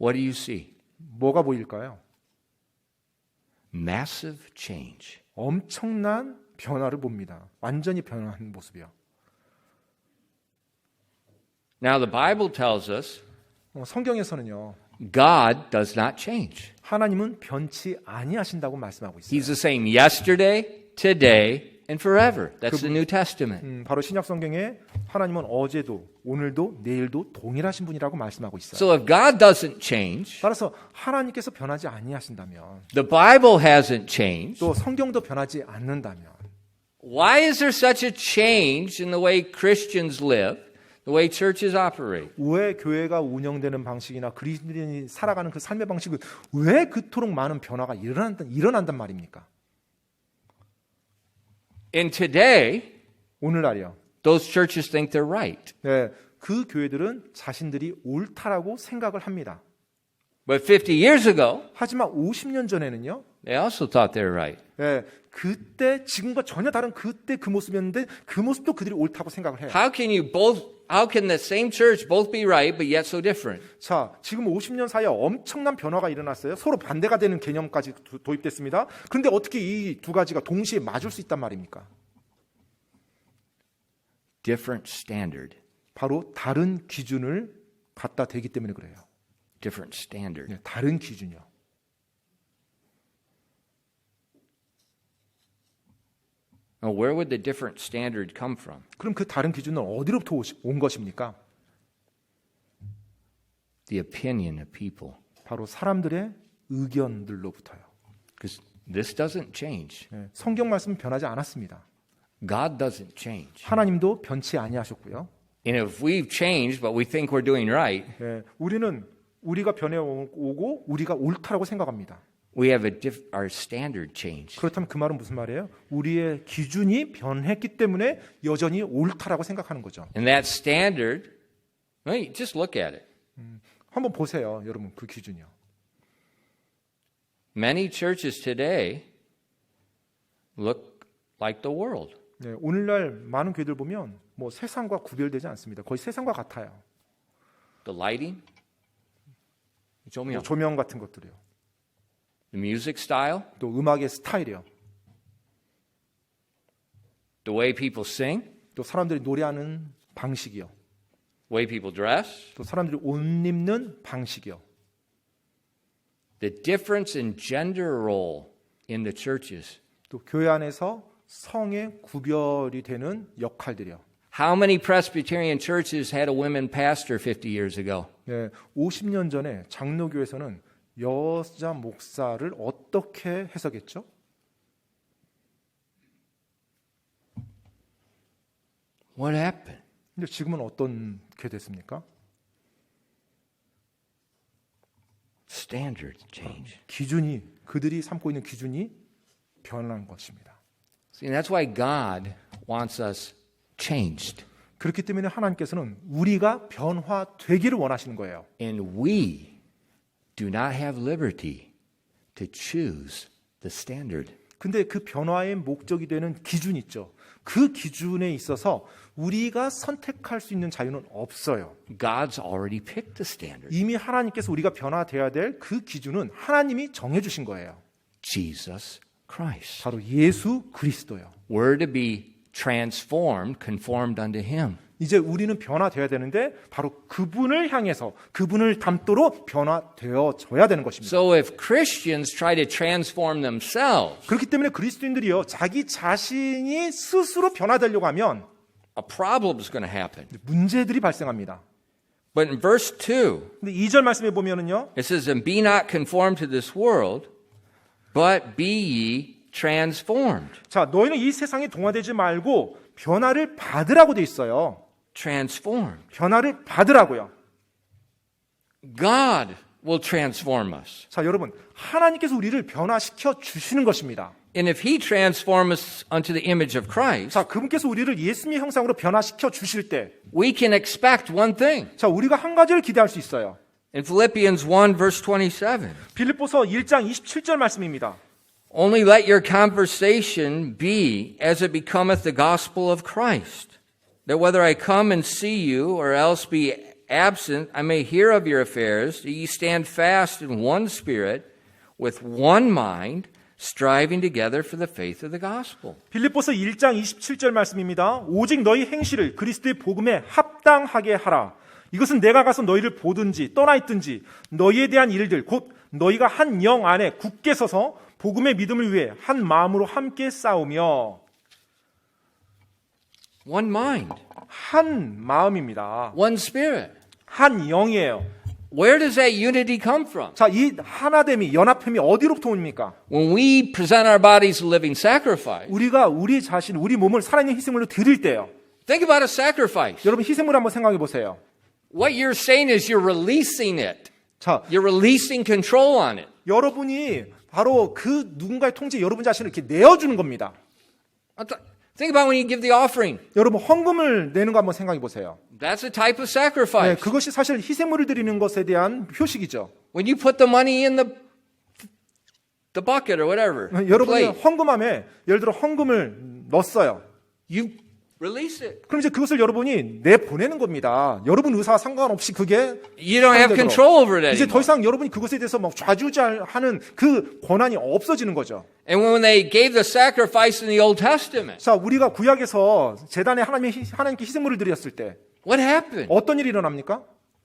A: What do you see?
B: 뭐가 보일까요?
A: Massive change.
B: 엄청난 변화를 봅니다. 완전히 변화한 모습이요.
A: Now the Bible tells us
B: 성경에서는요.
A: God does not change.
B: 하나님은 변치 아니하신다고 말씀하고 있어요.
A: He's the same yesterday, today, and forever. That's the New Testament.
B: 바로 신약 성경에 하나님은 어제도 오늘도 내일도 동일하신 분이라고 말씀하고 있어요.
A: So if God doesn't change,
B: 따라서 하나님께서 변하지 아니하신다면
A: the Bible hasn't changed,
B: 또 성경도 변하지 않는다면
A: why is there such a change in the way Christians live, the way churches operate?
B: 왜 교회가 운영되는 방식이나 그리스도인이 살아가는 그 삶의 방식은 왜 그토록 많은 변화가 일어난단 말입니까?
A: And today,
B: 오늘날이요.
A: those churches think they're right.
B: 네, 그 교회들은 자신들이 옳다라고 생각을 합니다.
A: But 50 years ago,
B: 하지만 50년 전에는요.
A: they also thought they were right.
B: 네, 그때 지금과 전혀 다른 그때 그 모습이었는데 그 모습도 그들이 옳다고 생각을 해요.
A: How can the same church both be right but yet so different?
B: 자, 지금 50년 사이에 엄청난 변화가 일어났어요. 서로 반대가 되는 개념까지 도입됐습니다. 그런데 어떻게 이 두 가지가 동시에 맞을 수 있단 말입니까?
A: Different standard.
B: 바로 다른 기준을 갖다 대기 때문에 그래요.
A: Different standard.
B: 네, 다른 기준이요.
A: Now, where would the different standard come from?
B: 그럼 그 다른 기준은 어디로부터 온 것입니까?
A: The opinion of people.
B: 바로 사람들의 의견들로부터요.
A: Because this doesn't change.
B: 네, 성경 말씀은 변하지 않았습니다.
A: God doesn't change.
B: 하나님도 변치 아니하셨고요.
A: And if we've changed but we think we're doing right,
B: 네, 우리는 우리가 변해오고 우리가 옳다라고 생각합니다.
A: we have our standard changed.
B: 그렇다면 그 말은 무슨 말이에요? 우리의 기준이 변했기 때문에 여전히 옳다라고 생각하는 거죠.
A: And that standard, well, just look at it.
B: 한번 보세요, 여러분 그 기준이요.
A: Many churches today look like the world.
B: 네, 오늘날 많은 교회들 보면 뭐 세상과 구별되지 않습니다. 거의 세상과 같아요.
A: The lighting, 조명,
B: 조명 같은 것들이요.
A: the music style,
B: 또 음악의 스타일이요.
A: the way people sing,
B: 또 사람들이 노래하는 방식이요.
A: way people dress,
B: 또 사람들이 옷 입는 방식이요.
A: the difference in gender role in the churches.
B: 또 교회 안에서 성의 구별이 되는 역할들이요.
A: How many Presbyterian churches had a women pastor 50 years ago?
B: 네, 50년 전에 장로교에서는 여자 목사를 어떻게 해석했죠?
A: What happened?
B: 근데 지금은 어떻게 됐습니까?
A: Standards change.
B: 기준이 그들이 삼고 있는 기준이 변한 것입니다.
A: See, that's why God wants us changed.
B: 그렇기 때문에 하나님께서는 우리가 변화되기를 원하시는 거예요.
A: And we do not have liberty to choose the standard.
B: 근데 그 변화의 목적이 되는 기준 있죠. 그 기준에 있어서 우리가 선택할 수 있는 자유는 없어요.
A: God's already picked the standard.
B: 이미 하나님께서 우리가 변화되어야 될 그 기준은 하나님이 정해주신 거예요.
A: Jesus Christ.
B: 바로 예수 그리스도요.
A: We're to be transformed, conformed unto Him.
B: 이제 우리는 변화되어야 되는데 바로 그분을 향해서 그분을 닮도록 변화되어져야 되는 것입니다.
A: So if Christians try to transform themselves,
B: 그렇기 때문에 그리스도인들이요 자기 자신이 스스로 변화되려고 하면
A: a problem is going to happen.
B: 문제들이 발생합니다.
A: But in verse 2,
B: 근데 2절 말씀에 보면은요.
A: it says, "And be not conformed to this world, but be ye transformed."
B: 자, 너희는 이 세상에 동화되지 말고 변화를 받으라고 돼 있어요.
A: Transformed.
B: 변화를 받으라고요.
A: God will transform us.
B: 자, 여러분, 하나님께서 우리를 변화시켜 주시는 것입니다.
A: And if He transforms us unto the image of Christ,
B: 자, 그분께서 우리를 예수님의 형상으로 변화시켜 주실 때,
A: we can expect one thing.
B: 자, 우리가 한 가지를 기대할 수 있어요.
A: In Philippians 1, verse 27,
B: 빌립보서 1장 27절 말씀입니다.
A: only let your conversation be as it becometh the gospel of Christ, that whether I come and see you or else be absent, I may hear of your affairs, that ye stand fast in one spirit, with one mind, striving together for the faith of the gospel.
B: 빌립보서 1장 27절 말씀입니다. 오직 너희 행실을 그리스도의 복음에 합당하게 하라. 이것은 내가 가서 너희를 보든지 떠나 있든지 너희에 대한 일들 곧 너희가 한 영 안에 굳게 서서 복음의 믿음을 위해 한 마음으로 함께 싸우며.
A: One mind,
B: 한 마음입니다.
A: one spirit.
B: 한 영이에요.
A: Where does that unity come from?
B: 자, 이 하나됨이 연합함이 어디로부터 옵니까?
A: When we present our bodies a living sacrifice.
B: 우리가 우리 자신, 우리 몸을 살아있는 희생물로 드릴 때요.
A: Think about a sacrifice.
B: 여러분 희생물 한번 생각해 보세요.
A: What you're saying is you're releasing it.
B: 자,
A: You're releasing control on it.
B: 여러분이 바로 그 누군가의 통제에 여러분 자신을 이렇게 내어주는 겁니다.
A: Think about when you give the offering.
B: 여러분 헌금을 내는 거 한번 생각해 보세요.
A: That's a type of
B: 네,
A: sacrifice.
B: 그것이 사실 희생물을 드리는 것에 대한 표식이죠.
A: When you put the money in the bucket or whatever, the
B: 여러분이
A: plate,
B: 헌금함에 예를 들어 헌금을 넣었어요.
A: you release it.
B: 그럼 이제 그것을 여러분이 내보내는 겁니다. 여러분 의사와 상관없이 그게
A: You don't have
B: 상대적으로.
A: control over it
B: 이제 더
A: anymore.
B: 이상 여러분이 그것에 대해서 막 좌지우지하는 그 권한이 없어지는 거죠.
A: And when they gave the sacrifice in the Old Testament,
B: 자, 우리가 구약에서 재단에 하나님께 희생물을 드렸을 때
A: what happened?
B: 어떤 일이 일어납니까?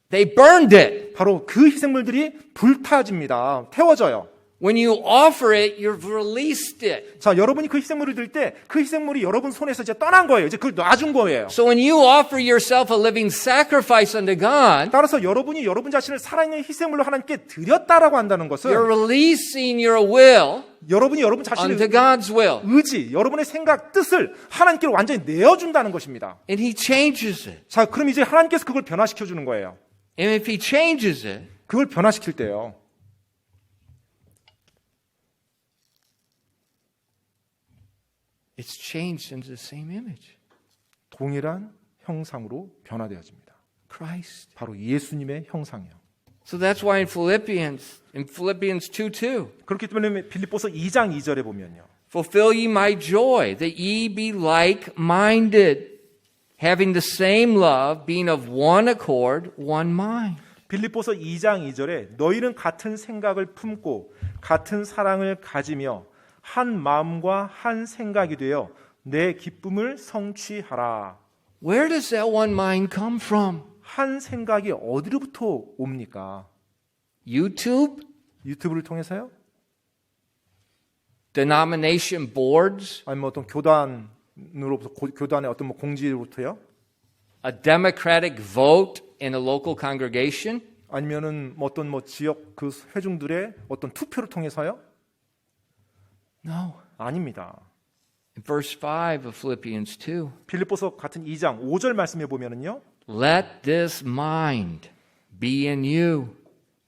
A: They burned it.
B: 바로 그 희생물들이 불타집니다. 태워져요.
A: When you offer it, you've released it.
B: 자, 여러분이 그 희생물을 드릴 때 그 희생물이 여러분 손에서 이제 떠난 거예요. 이제 그걸 놔준 거예요.
A: So when you offer yourself a living sacrifice unto God,
B: 따라서 여러분이 여러분 자신을 살아있는 희생물로 하나님께 드렸다라고 한다는 것은
A: you're releasing your will
B: 여러분이 여러분 자신의
A: unto God's will.
B: 의지, 여러분의 생각, 뜻을 하나님께 완전히 내어준다는 것입니다.
A: And He changes it.
B: 자, 그럼 이제 하나님께서 그걸 변화시켜 주는 거예요.
A: And if He changes it,
B: 그걸 변화시킬 때요.
A: it's changed into the same image.
B: 동일한 형상으로 변화되어집니다.
A: Christ.
B: 바로 예수님의 형상이요.
A: So that's why in Philippians 2:2,
B: 그렇기 때문에 빌립보서 2장 2절에 보면요.
A: fulfill ye my joy, that ye be like-minded, having the same love, being of one accord, one mind.
B: 빌립보서 2장 2절에 너희는 같은 생각을 품고 같은 사랑을 가지며 한 마음과 한 생각이 되어 내 기쁨을 성취하라.
A: Where does that one mind come from?
B: 한 생각이 어디로부터 옵니까?
A: YouTube?
B: 유튜브를 통해서요?
A: Denomination boards?
B: 아니면 어떤 교단으로부터 교단의 어떤 뭐 공지로부터요?
A: A democratic vote in a local congregation?
B: 아니면은 뭐 어떤 뭐 지역 그 회중들의 어떤 투표를 통해서요?
A: No.
B: 아닙니다.
A: In verse 5 of Philippians 2,
B: 빌립보서 같은 2장 5절 말씀에 보면은요.
A: let this mind be in you,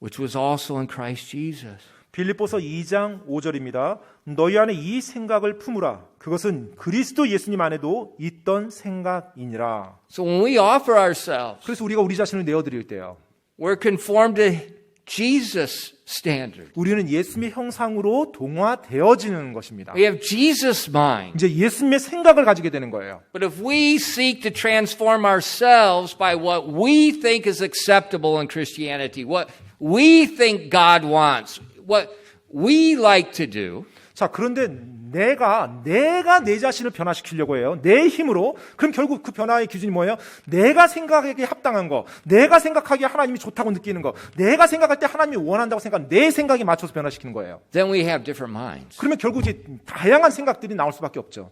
A: which was also in Christ Jesus.
B: 빌립보서 2장 5절입니다. 너희 안에 이 생각을 품으라. 그것은 그리스도 예수님 안에도 있던 생각이니라.
A: So when we offer ourselves,
B: 그래서 우리가 우리 자신을 내어드릴 때요.
A: we're conformed to Jesus' standard.
B: 우리는 예수님의 형상으로 동화되어지는 것입니다.
A: We have Jesus' mind.
B: 이제 예수님의 생각을 가지게 되는 거예요.
A: But if we seek to transform ourselves by what we think is acceptable in Christianity, what we think God wants, what we like to do,
B: 자, 그런데 내가 내 자신을 변화시키려고 해요. 내 힘으로. 그럼 결국 그 변화의 기준이 뭐예요? 내가 생각하기에 합당한 거, 내가 생각하기에 하나님이 좋다고 느끼는 거, 내가 생각할 때 하나님이 원한다고 생각하는 내 생각에 맞춰서 변화시키는 거예요.
A: then we have different minds.
B: 그러면 결국 이제 다양한 생각들이 나올 수밖에 없죠.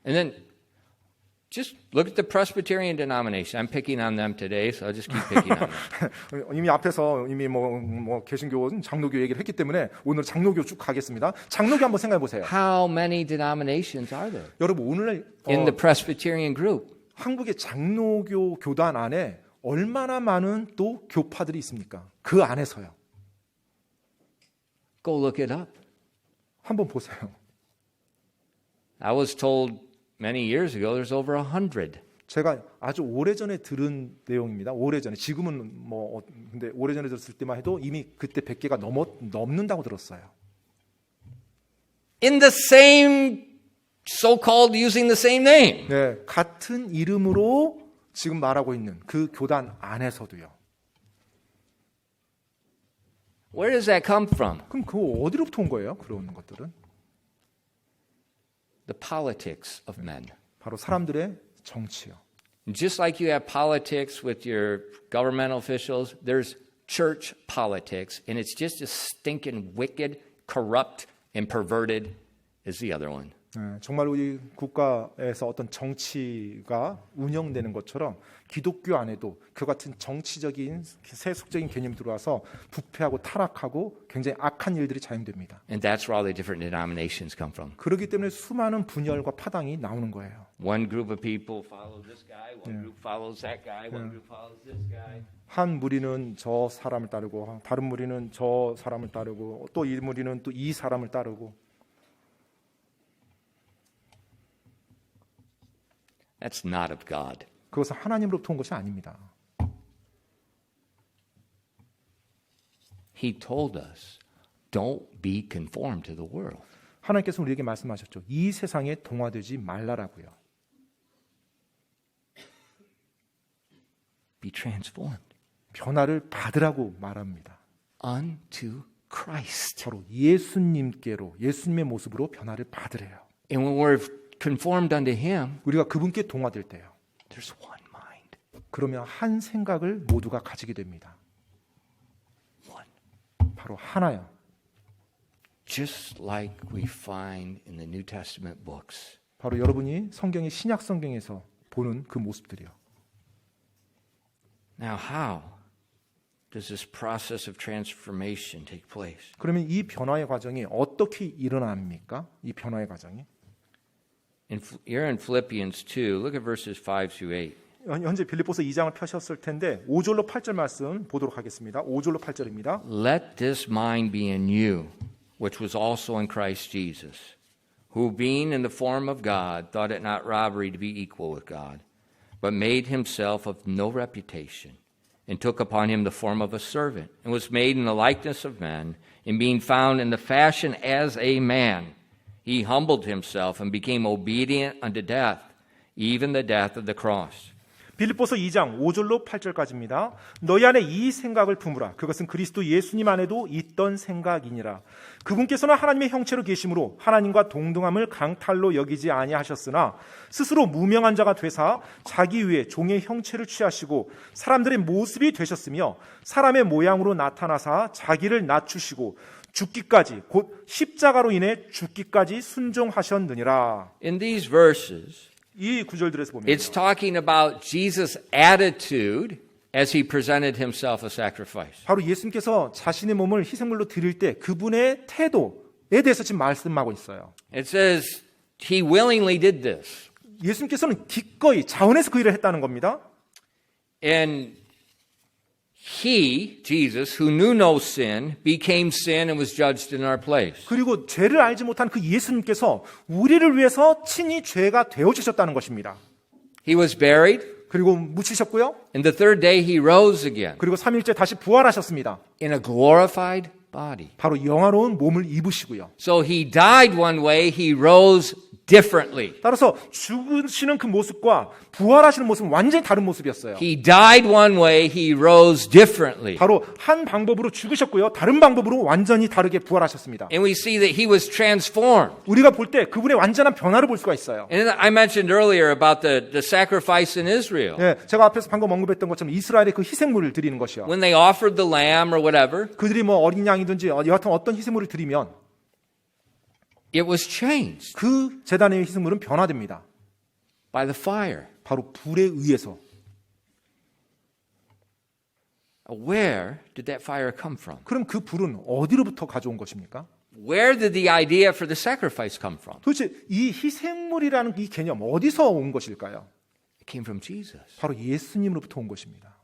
A: And then just look at the Presbyterian denomination. I'm picking on them today, so I'll just keep picking on them.
B: 이미 앞에서 이미 뭐 개신교, 장로교 얘기를 했기 때문에 오늘 장로교 쭉 가겠습니다. 장로교 한번 생각해 보세요.
A: How many denominations are there
B: 여러분 오늘
A: in the Presbyterian group?
B: 한국의 장로교 교단 안에 얼마나 많은 또 교파들이 있습니까? 그 안에서요.
A: Go look it up.
B: 한번 보세요.
A: I was told many years ago there's over 100.
B: 제가 아주 오래전에 들은 내용입니다. 오래전에. 지금은 뭐 근데 오래전에 들었을 때만 해도 이미 그때 100개가 넘는다고 들었어요.
A: In the same so-called using the same name.
B: 네, 같은 이름으로 지금 말하고 있는 그 교단 안에서도요.
A: Where does that come from?
B: 그럼 그거 어디로부터 온 거예요? 그런 것들은
A: The politics of men.
B: 바로 사람들의 정치요.
A: Just like you have politics with your governmental officials, there's church politics, and it's just as stinking wicked, corrupt, and perverted as the other one.
B: 네, 정말 우리 국가에서 어떤 정치가 운영되는 것처럼 기독교 안에도 그 같은 정치적인 세속적인 개념이 들어와서 부패하고 타락하고 굉장히 악한 일들이 자행됩니다.
A: And that's where all the different denominations come from.
B: 그렇기 때문에 수많은 분열과 파당이 나오는 거예요.
A: One group of people follow this guy, one group follows that guy, one group follows this guy.
B: 한 무리는 저 사람을 따르고 다른 무리는 저 사람을 따르고 또 이 무리는 또 이 사람을 따르고
A: That's not of God.
B: 그것은 하나님으로부터 온 것이 아닙니다.
A: He told us, don't be conformed to the world.
B: 하나님께서 우리에게 말씀하셨죠. 이 세상에 동화되지 말라라고요.
A: Be transformed
B: 변화를 받으라고 말합니다.
A: unto Christ.
B: 바로 예수님께로 예수님의 모습으로 변화를 받으래요.
A: And when we're conformed unto Him,
B: 우리가 그분께 동화될 때요.
A: there's one mind.
B: 그러면 한 생각을 모두가 가지게 됩니다.
A: One.
B: 바로 하나요.
A: Just like we find in the New Testament books.
B: 바로 여러분이 성경의 신약 성경에서 보는 그 모습들이요.
A: Now, how does this process of transformation take place?
B: 그러면 이 변화의 과정이 어떻게 일어납니까? 이 변화의 과정이?
A: Here in Philippians 2, look at verses 5 through 8.
B: 현재 빌립보서 2장을 펴셨을 텐데 5절로 8절 말씀 보도록 하겠습니다. 5절로 8절입니다.
A: Let this mind be in you, which was also in Christ Jesus, who being in the form of God, thought it not robbery to be equal with God, but made himself of no reputation, and took upon him the form of a servant, and was made in the likeness of men, and being found in the fashion as a man, he humbled himself and became obedient unto death, even the death of the cross.
B: 빌립보서 2장 5절로 8절까지입니다. 너희 안에 이 생각을 품으라. 그것은 그리스도 예수님 안에도 있던 생각이니라. 그분께서는 하나님의 형체로 계심으로 하나님과 동등함을 강탈로 여기지 아니하셨으나 스스로 무명한 자가 되사 자기 위에 종의 형체를 취하시고 사람들의 모습이 되셨으며 사람의 모양으로 나타나사 자기를 낮추시고 죽기까지 곧 십자가로 인해 죽기까지 순종하셨느니라.
A: In these verses,
B: 이 구절들에서 보면
A: it's talking about Jesus' attitude as he presented himself a sacrifice.
B: 바로 예수님께서 자신의 몸을 희생물로 드릴 때 그분의 태도에 대해서 지금 말씀하고 있어요.
A: It says he willingly did this.
B: 예수님께서는 기꺼이 자원해서 그 일을 했다는 겁니다.
A: And he, Jesus, who knew no sin, became sin and was judged in our place.
B: 그리고 죄를 알지 못한 그 예수님께서 우리를 위해서 친히 죄가 되어주셨다는 것입니다.
A: He was buried,
B: 그리고 묻히셨고요.
A: and the third day he rose again
B: 그리고 3일째 다시 부활하셨습니다.
A: in a glorified body.
B: 바로 영화로운 몸을 입으시고요.
A: So he died one way, he rose differently.
B: 따라서 죽으시는 그 모습과 부활하시는 모습은 완전히 다른 모습이었어요.
A: He died one way, he rose differently.
B: 바로 한 방법으로 죽으셨고요. 다른 방법으로 완전히 다르게 부활하셨습니다.
A: And we see that he was transformed.
B: 우리가 볼 때 그분의 완전한 변화를 볼 수가 있어요.
A: And I mentioned earlier about the sacrifice in Israel.
B: 네, 제가 앞에서 방금 언급했던 것처럼 이스라엘의 그 희생물을 드리는 것이요.
A: When they offered the lamb or whatever,
B: 그들이 뭐 어린 양이든지 여하튼 어떤 희생물을 드리면
A: it was changed
B: 그 제단의 희생물은 변화됩니다.
A: by the fire.
B: 바로 불에 의해서.
A: Where did that fire come from?
B: 그럼 그 불은 어디로부터 가져온 것입니까?
A: Where did the idea for the sacrifice come from?
B: 도대체 이 희생물이라는 이 개념 어디서 온 것일까요?
A: It came from Jesus.
B: 바로 예수님으로부터 온 것입니다.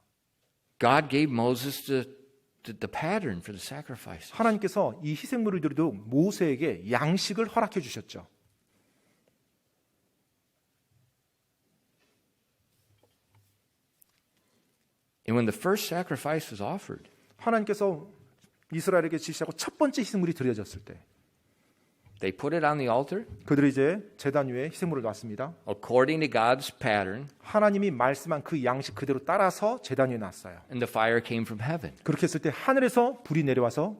A: God gave Moses the pattern for the sacrifice.
B: 하나님께서 이 희생물을 드리도록 모세에게 양식을 허락해 주셨죠.
A: And when the first sacrifice was offered,
B: 하나님께서 이스라엘에게 지시하고 첫 번째 희생물이 드려졌을 때
A: they put it on the altar
B: 그들이 이제 제단 위에 희생물을 놨습니다.
A: according to God's pattern,
B: 하나님이 말씀한 그 양식 그대로 따라서 제단 위에 놨어요.
A: and the fire came from heaven.
B: 그렇게 했을 때 하늘에서 불이 내려와서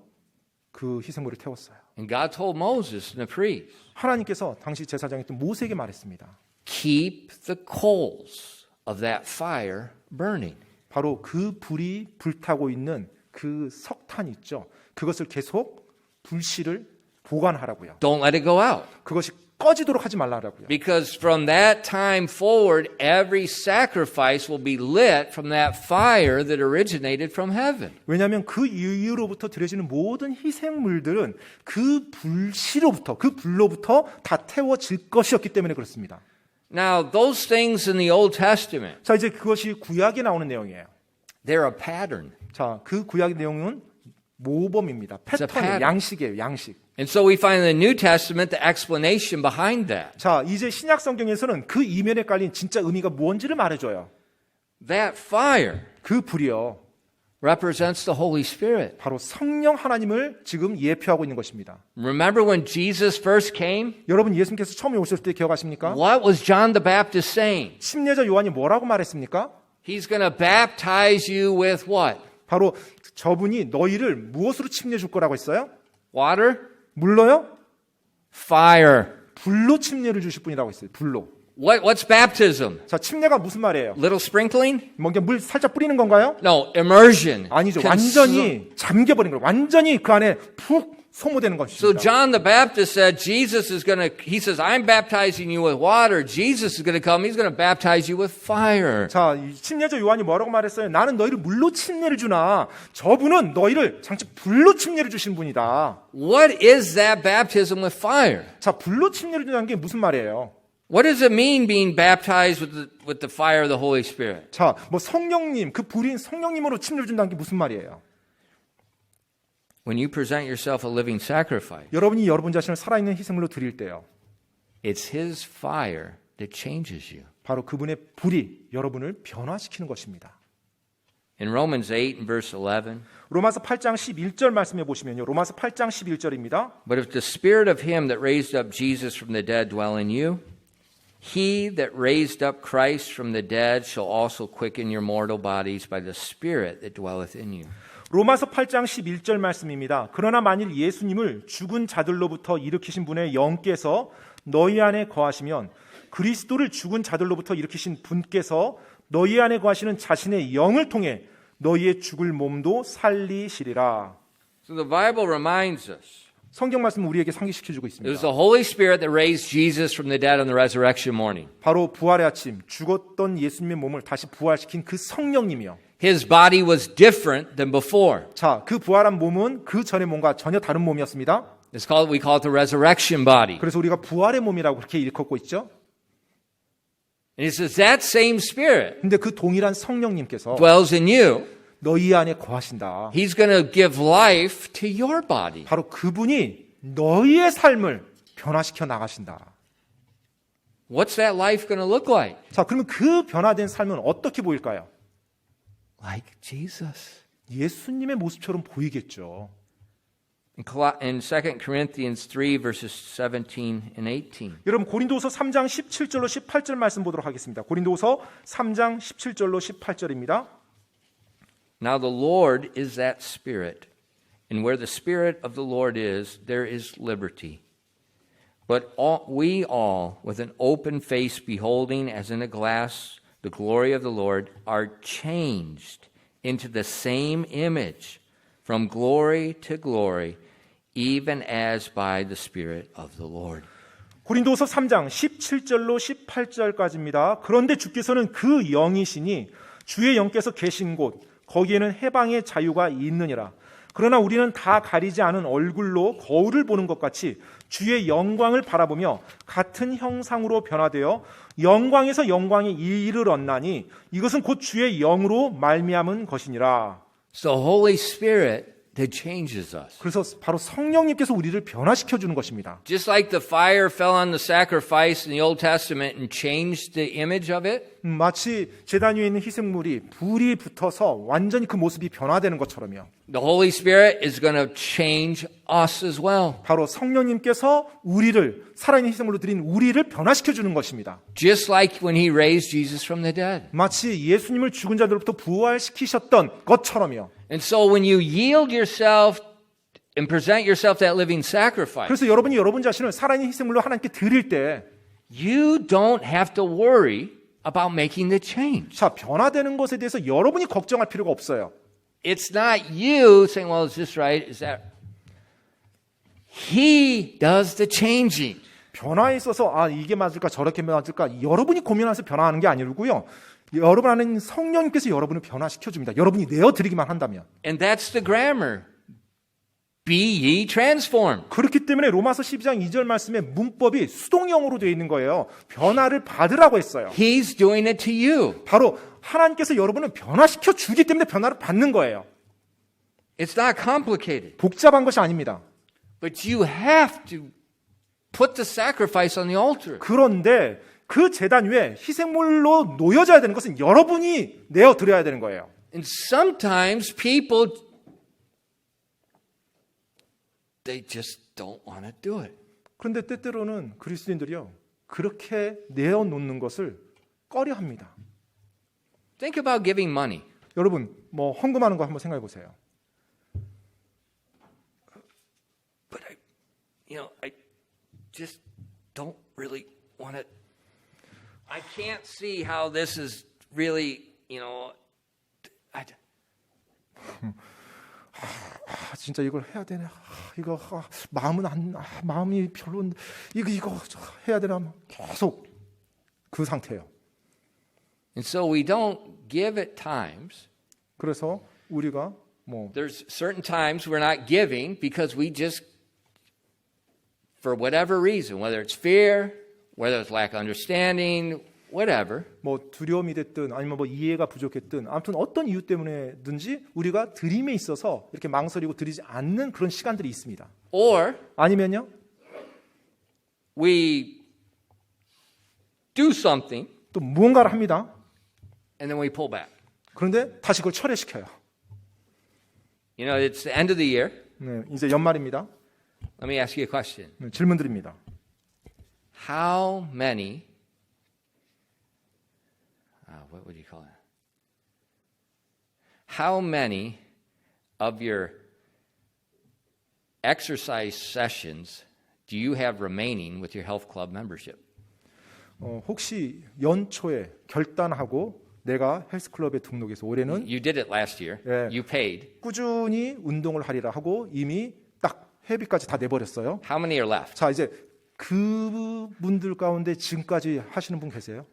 B: 그 희생물을 태웠어요.
A: And God told Moses and the priests,
B: 하나님께서 당시 제사장이었던 모세에게 말했습니다.
A: keep the coals of that fire burning.
B: 바로 그 불이 불타고 있는 그 석탄 있죠. 그것을 계속 불씨를 보관하라고요.
A: Don't let it go out.
B: 그것이 꺼지도록 하지 말라라고요.
A: Because from that time forward, every sacrifice will be lit from that fire that originated from heaven.
B: 왜냐하면 그 이후로부터 드려지는 모든 희생물들은 그 불씨로부터 그 불로부터 다 태워질 것이었기 때문에 그렇습니다.
A: Now, those things in the Old Testament,
B: 자, 이제 그것이 구약에 나오는 내용이에요.
A: they're a pattern.
B: 자, 그 구약의 내용은 모범입니다. 패턴이에요.
A: pattern.
B: 양식이에요. 양식.
A: And so we find in the New Testament the explanation behind that.
B: 자, 이제 신약 성경에서는 그 이면에 깔린 진짜 의미가 뭔지를 말해줘요.
A: That fire
B: 그 불이요.
A: represents the Holy Spirit.
B: 바로 성령 하나님을 지금 예표하고 있는 것입니다.
A: Remember when Jesus first came?
B: 여러분 예수님께서 처음에 오셨을 때 기억하십니까?
A: What was John the Baptist saying?
B: 침례자 요한이 뭐라고 말했습니까?
A: He's going to baptize you with what?
B: 바로 저분이 너희를 무엇으로 침례 줄 거라고 했어요?
A: Water?
B: 물로요?
A: Fire.
B: 불로 침례를 주실 분이라고 했어요. 불로.
A: What's baptism?
B: 자, 침례가 무슨 말이에요?
A: Little sprinkling?
B: 뭐 그냥 물 살짝 뿌리는 건가요?
A: No, immersion.
B: 아니죠. 완전히 잠겨버린 거예요. 완전히 그 안에 푹 소모되는
A: So
B: 것입니다.
A: John the Baptist said Jesus is going to, he says, I'm baptizing you with water. Jesus is going to come. He's going to baptize you with fire.
B: 자, 이 침례자 요한이 뭐라고 말했어요? 나는 너희를 물로 침례를 주나 저분은 너희를 장치 불로 침례를 주신 분이다.
A: What is that baptism with fire?
B: 자, 불로 침례를 준다는 게 무슨 말이에요?
A: What does it mean being baptized with the fire of the Holy Spirit?
B: 자, 뭐 성령님, 그 불인 성령님으로 침례를 준다는 게 무슨 말이에요?
A: When you present yourself a living sacrifice,
B: 여러분이 여러분 자신을 살아있는 희생물로 드릴 때요.
A: it's His fire that changes you.
B: 바로 그분의 불이 여러분을 변화시키는 것입니다.
A: In Romans 8 and verse 11,
B: 로마서 8장 11절 말씀해 보시면요. 로마서 8장 11절입니다.
A: but if the spirit of Him that raised up Jesus from the dead dwell in you, He that raised up Christ from the dead shall also quicken your mortal bodies by the Spirit that dwelleth in you.
B: 로마서 8장 11절 말씀입니다. 그러나 만일 예수님을 죽은 자들로부터 일으키신 분의 영께서 너희 안에 거하시면 그리스도를 죽은 자들로부터 일으키신 분께서 너희 안에 거하시는 자신의 영을 통해 너희의 죽을 몸도 살리시리라.
A: So the Bible reminds us
B: 성경 말씀은 우리에게 상기시켜주고
A: it was
B: 있습니다.
A: the Holy Spirit that raised Jesus from the dead on the resurrection morning.
B: 바로 부활의 아침, 죽었던 예수님의 몸을 다시 부활시킨 그 성령님이요.
A: His body was different than before.
B: 자, 그 부활한 몸은 그 전의 몸과 전혀 다른 몸이었습니다.
A: We call it the resurrection body.
B: 그래서 우리가 부활의 몸이라고 그렇게 일컫고 있죠.
A: And he says that same Spirit
B: 근데 그 동일한 성령님께서
A: dwells in you.
B: 너희 안에 거하신다.
A: He's going to give life to your body.
B: 바로 그분이 너희의 삶을 변화시켜 나가신다.
A: What's that life going to look like?
B: 자, 그러면 그 변화된 삶은 어떻게 보일까요?
A: Like Jesus.
B: 예수님의 모습처럼 보이겠죠.
A: In 2 Corinthians 3 verses 17 and 18.
B: 여러분 고린도서 3장 17절로 18절 말씀 보도록 하겠습니다. 고린도서 3장 17절로 18절입니다.
A: Now the Lord is that Spirit, and where the Spirit of the Lord is, there is liberty. But we all, with an open face beholding as in a glass the glory of the Lord, are changed into the same image from glory to glory, even as by the Spirit of the Lord.
B: 고린도서 3장 17절로 18절까지입니다. 그런데 주께서는 그 영이시니 주의 영께서 계신 곳 거기에는 해방의 자유가 있느니라. 그러나 우리는 다 가리지 않은 얼굴로 거울을 보는 것 같이 주의 영광을 바라보며 같은 형상으로 변화되어 영광에서 영광에 이를 얻나니 이것은 곧 주의 영으로 말미암은 것이니라.
A: So the Holy Spirit that changes us.
B: 그래서 바로 성령님께서 우리를 변화시켜 주는 것입니다.
A: Just like the fire fell on the sacrifice in the Old Testament and changed the image of it,
B: 마치 제단 위에 있는 희생물이 불이 붙어서 완전히 그 모습이 변화되는 것처럼요.
A: the Holy Spirit is going to change us as well.
B: 바로 성령님께서 우리를 살아있는 희생물로 드린 우리를 변화시켜 주는 것입니다.
A: Just like when he raised Jesus from the dead.
B: 마치 예수님을 죽은 자들로부터 부활시키셨던 것처럼요.
A: And so when you yield yourself and present yourself that living sacrifice,
B: 그래서 여러분이 여러분 자신을 살아있는 희생물로 하나님께 드릴 때
A: you don't have to worry about making the change.
B: 자, 변화되는 것에 대해서 여러분이 걱정할 필요가 없어요.
A: It's not you saying, well, is this right? Is that? He does the changing.
B: 변화에 있어서 아 이게 맞을까 저렇게 맞을까 여러분이 고민해서 변화하는 게 아니고요. 여러분 안에 있는 성령님께서 여러분을 변화시켜 줍니다. 여러분이 내어드리기만 한다면.
A: And that's the grammar. Be ye transformed.
B: 그렇기 때문에 로마서 12장 2절 말씀에 문법이 수동형으로 되어 있는 거예요. 변화를 받으라고 했어요.
A: He's doing it to you.
B: 바로 하나님께서 여러분을 변화시켜 주기 때문에 변화를 받는 거예요.
A: It's not complicated.
B: 복잡한 것이 아닙니다.
A: But you have to put the sacrifice on the altar.
B: 그런데 그 제단 위에 희생물로 놓여져야 되는 것은 여러분이 내어드려야 되는 거예요.
A: And sometimes people, they just don't want to do it.
B: 그런데 때때로는 그리스도인들이요. 그렇게 내어놓는 것을 꺼려합니다.
A: Think about giving money.
B: 여러분 뭐 헌금하는 거 한번 생각해 보세요.
A: But I just don't really want to. I can't see how this is really,
B: 진짜 이걸 해야 되나? 이거 마음이 별로 이거 해야 되나? 계속 그 상태예요.
A: And so we don't give at times.
B: 그래서 우리가 뭐
A: There's certain times we're not giving because we just, for whatever reason, whether it's fear, whether it's lack of understanding, whatever.
B: 뭐 두려움이 됐든 아니면 뭐 이해가 부족했든 아무튼 어떤 이유 때문에든지 우리가 드림에 있어서 이렇게 망설이고 드리지 않는 그런 시간들이 있습니다.
A: Or
B: 아니면요,
A: we do something
B: 또 무언가를 합니다.
A: and then we pull back.
B: 그런데 다시 그걸 철회시켜요.
A: It's the end of the year.
B: 네, 이제 연말입니다.
A: Let me ask you a question.
B: 질문 드립니다.
A: How many what would you call it? How many of your exercise sessions do you have remaining with your health club membership?
B: 혹시 연초에 결단하고 내가 헬스클럽에 등록해서 올해는
A: You did it last year.
B: 예.
A: You paid.
B: 꾸준히 운동을 하리라 하고 이미 딱 회비까지 다 내버렸어요.
A: How many are left?
B: 자, 이제 그분들 가운데 지금까지 하시는 분 계세요?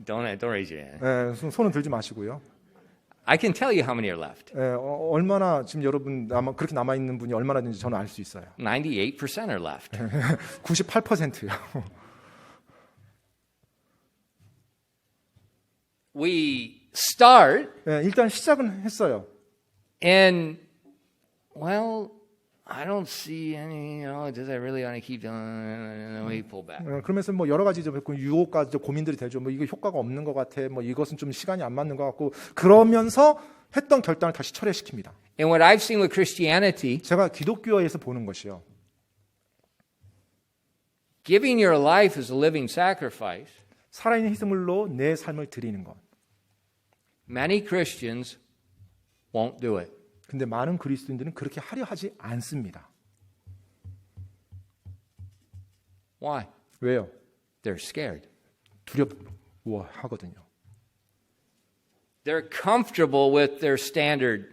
A: Don't raise your hand.
B: 손은 들지 마시고요.
A: I can tell you how many are left.
B: 얼마나 지금 여러분 그렇게 남아 있는 분이 얼마나 되는지 저는 알 수 있어요.
A: 98% are left.
B: 98%요.
A: We start
B: 일단 시작은 했어요.
A: and well, I don't see any, does I really want to keep doing and then we pull back.
B: 그러면서 뭐 여러 가지 좀 유혹과 고민들이 되죠. 뭐 이거 효과가 없는 것 같아. 뭐 이것은 좀 시간이 안 맞는 것 같고 그러면서 했던 결단을 다시 철회시킵니다.
A: And what I've seen with Christianity,
B: 제가 기독교에서 보는 것이요.
A: giving your life as a living sacrifice,
B: 살아있는 희생물로 내 삶을 드리는 것.
A: many Christians won't do it.
B: 근데 많은 그리스도인들은 그렇게 하려 하지 않습니다.
A: Why?
B: 왜요?
A: They're scared.
B: 두려워하거든요.
A: They're comfortable with their standard.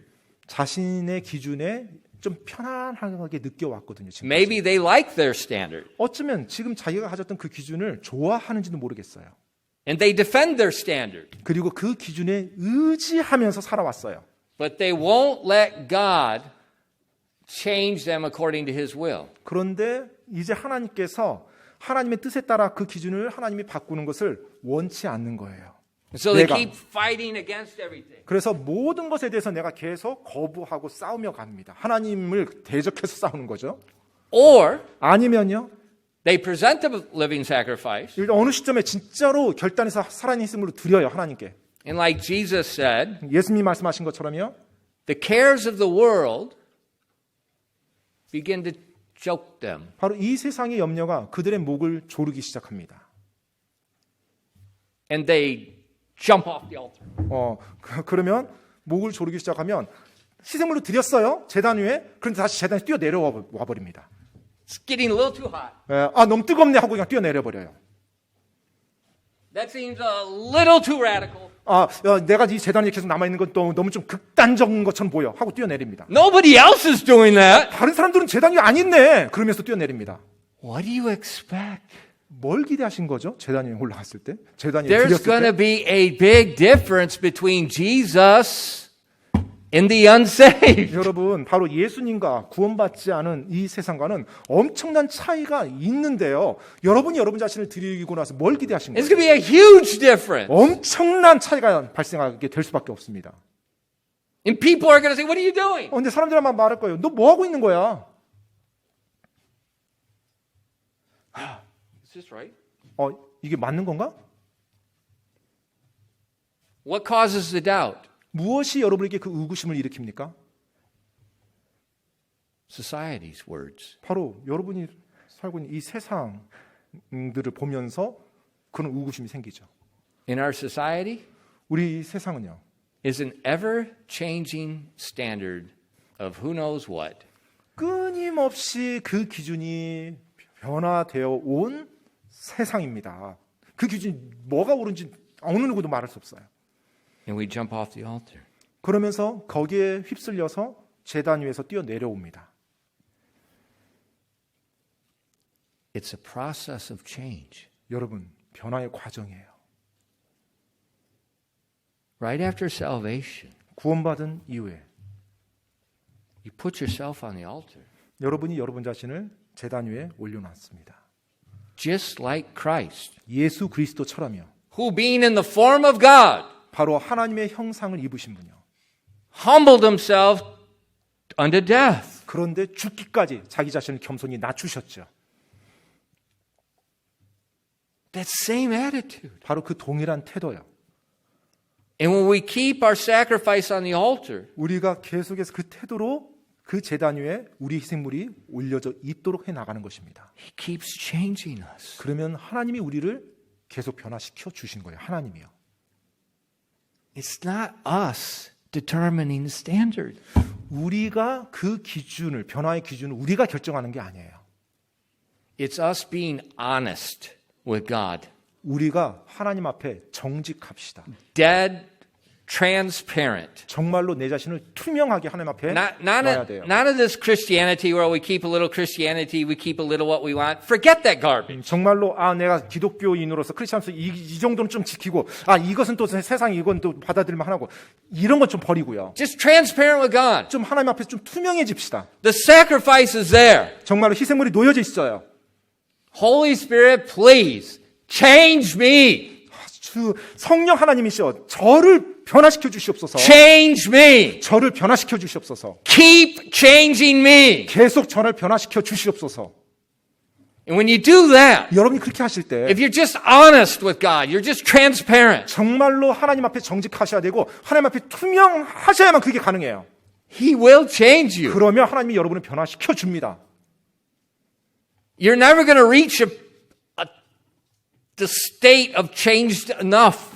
B: 자신의 기준에 좀 편안하게 느껴왔거든요. 지금까지.
A: Maybe they like their standard.
B: 어쩌면 지금 자기가 가졌던 그 기준을 좋아하는지도 모르겠어요.
A: And they defend their standard.
B: 그리고 그 기준에 의지하면서 살아왔어요.
A: But they won't let God change them according to His will.
B: 그런데 이제 하나님께서 하나님의 뜻에 따라 그 기준을 하나님이 바꾸는 것을 원치 않는 거예요.
A: So they keep fighting against everything.
B: 그래서 모든 것에 대해서 내가 계속 거부하고 싸우며 갑니다. 하나님을 대적해서 싸우는 거죠.
A: Or
B: 아니면요.
A: they present a living sacrifice.
B: 일단 어느 시점에 진짜로 결단해서 살아있는 희생물로 드려요. 하나님께.
A: And like Jesus said,
B: 예수님이 말씀하신 것처럼요.
A: the cares of the world begin to choke them.
B: 바로 이 세상의 염려가 그들의 목을 조르기 시작합니다.
A: And they jump off the altar.
B: 그러면 목을 조르기 시작하면 희생물로 드렸어요. 제단 위에. 그런데 다시 제단에 뛰어 내려와 버립니다.
A: It's getting a little too hot.
B: 너무 뜨겁네 하고 그냥 뛰어 내려 버려요.
A: That seems a little too radical.
B: 내가 이 재단에 계속 남아 있는 건 또 너무 좀 극단적인 것처럼 보여 하고 뛰어내립니다.
A: Nobody else is doing that.
B: 다른 사람들은 재단이 안 있네. 그러면서 뛰어내립니다.
A: What do you expect?
B: 뭘 기대하신 거죠? 재단 위에 올라갔을 때, 재단 위에
A: There's
B: 드렸을
A: going to
B: 때.
A: be a big difference between Jesus and the unsaved.
B: 여러분, 바로 예수님과 구원받지 않은 이 세상과는 엄청난 차이가 있는데요. 여러분이 여러분 자신을 드리고 나서 뭘 기대하신
A: It's
B: 거예요?
A: going to be a huge difference.
B: 엄청난 차이가 발생하게 될 수밖에 없습니다.
A: And people are going to say, "What are you doing?"
B: 근데 사람들이 아마 말할 거예요. 너 뭐 하고 있는 거야?
A: Is this right?
B: 이게 맞는 건가?
A: What causes the doubt?
B: 무엇이 여러분에게 그 의구심을 일으킵니까?
A: Society's words.
B: 바로 여러분이 살고 있는 이 세상들을 보면서 그런 의구심이 생기죠.
A: In our society
B: 우리 세상은요.
A: is an ever-changing standard of who knows what.
B: 끊임없이 그 기준이 변화되어 온 세상입니다. 그 기준이 뭐가 옳은지 어느 누구도 말할 수 없어요.
A: And we jump off the altar.
B: 그러면서 거기에 휩쓸려서 제단 위에서 뛰어 내려옵니다.
A: It's a process of change.
B: 여러분, 변화의 과정이에요.
A: Right after salvation,
B: 구원받은 이후에
A: you put yourself on the altar.
B: 여러분이 여러분 자신을 제단 위에 올려놨습니다.
A: Just like Christ,
B: 예수 그리스도처럼요.
A: who being in the form of God,
B: 바로 하나님의 형상을 입으신 분이요.
A: humbled himself unto death.
B: 그런데 죽기까지 자기 자신을 겸손히 낮추셨죠.
A: That same attitude.
B: 바로 그 동일한 태도요.
A: And when we keep our sacrifice on the altar,
B: 우리가 계속해서 그 태도로 그 제단 위에 우리 희생물이 올려져 있도록 해 나가는 것입니다.
A: he keeps changing us.
B: 그러면 하나님이 우리를 계속 변화시켜 주신 거예요. 하나님이요.
A: It's not us determining the standard.
B: 우리가 그 기준을, 변화의 기준을 우리가 결정하는 게 아니에요.
A: It's us being honest with God.
B: 우리가 하나님 앞에 정직합시다.
A: Dead, transparent.
B: 정말로 내 자신을 투명하게 하나님 앞에 놔야 돼요.
A: None of this Christianity where we keep a little Christianity, we keep a little what we want. Forget that garbage.
B: 정말로 내가 기독교인으로서 크리스천으로서 이 정도는 좀 지키고 이것은 또 세상이 이건 또 받아들일만 하고 이런 것 좀 버리고요.
A: Just transparent with God.
B: 좀 하나님 앞에 좀 투명해집시다.
A: The sacrifice is there.
B: 정말로 희생물이 놓여져 있어요.
A: Holy Spirit, please change me.
B: 주 성령 하나님이시여 저를 변화시켜 주시옵소서.
A: Change me.
B: 저를 변화시켜 주시옵소서.
A: Keep changing me.
B: 계속 저를 변화시켜 주시옵소서.
A: And when you do that,
B: 여러분이 그렇게 하실 때
A: if you're just honest with God, you're just transparent,
B: 정말로 하나님 앞에 정직하셔야 되고 하나님 앞에 투명하셔야만 그게 가능해요.
A: He will change you.
B: 그러면 하나님이 여러분을 변화시켜 줍니다.
A: You're never going to reach the state of changed enough.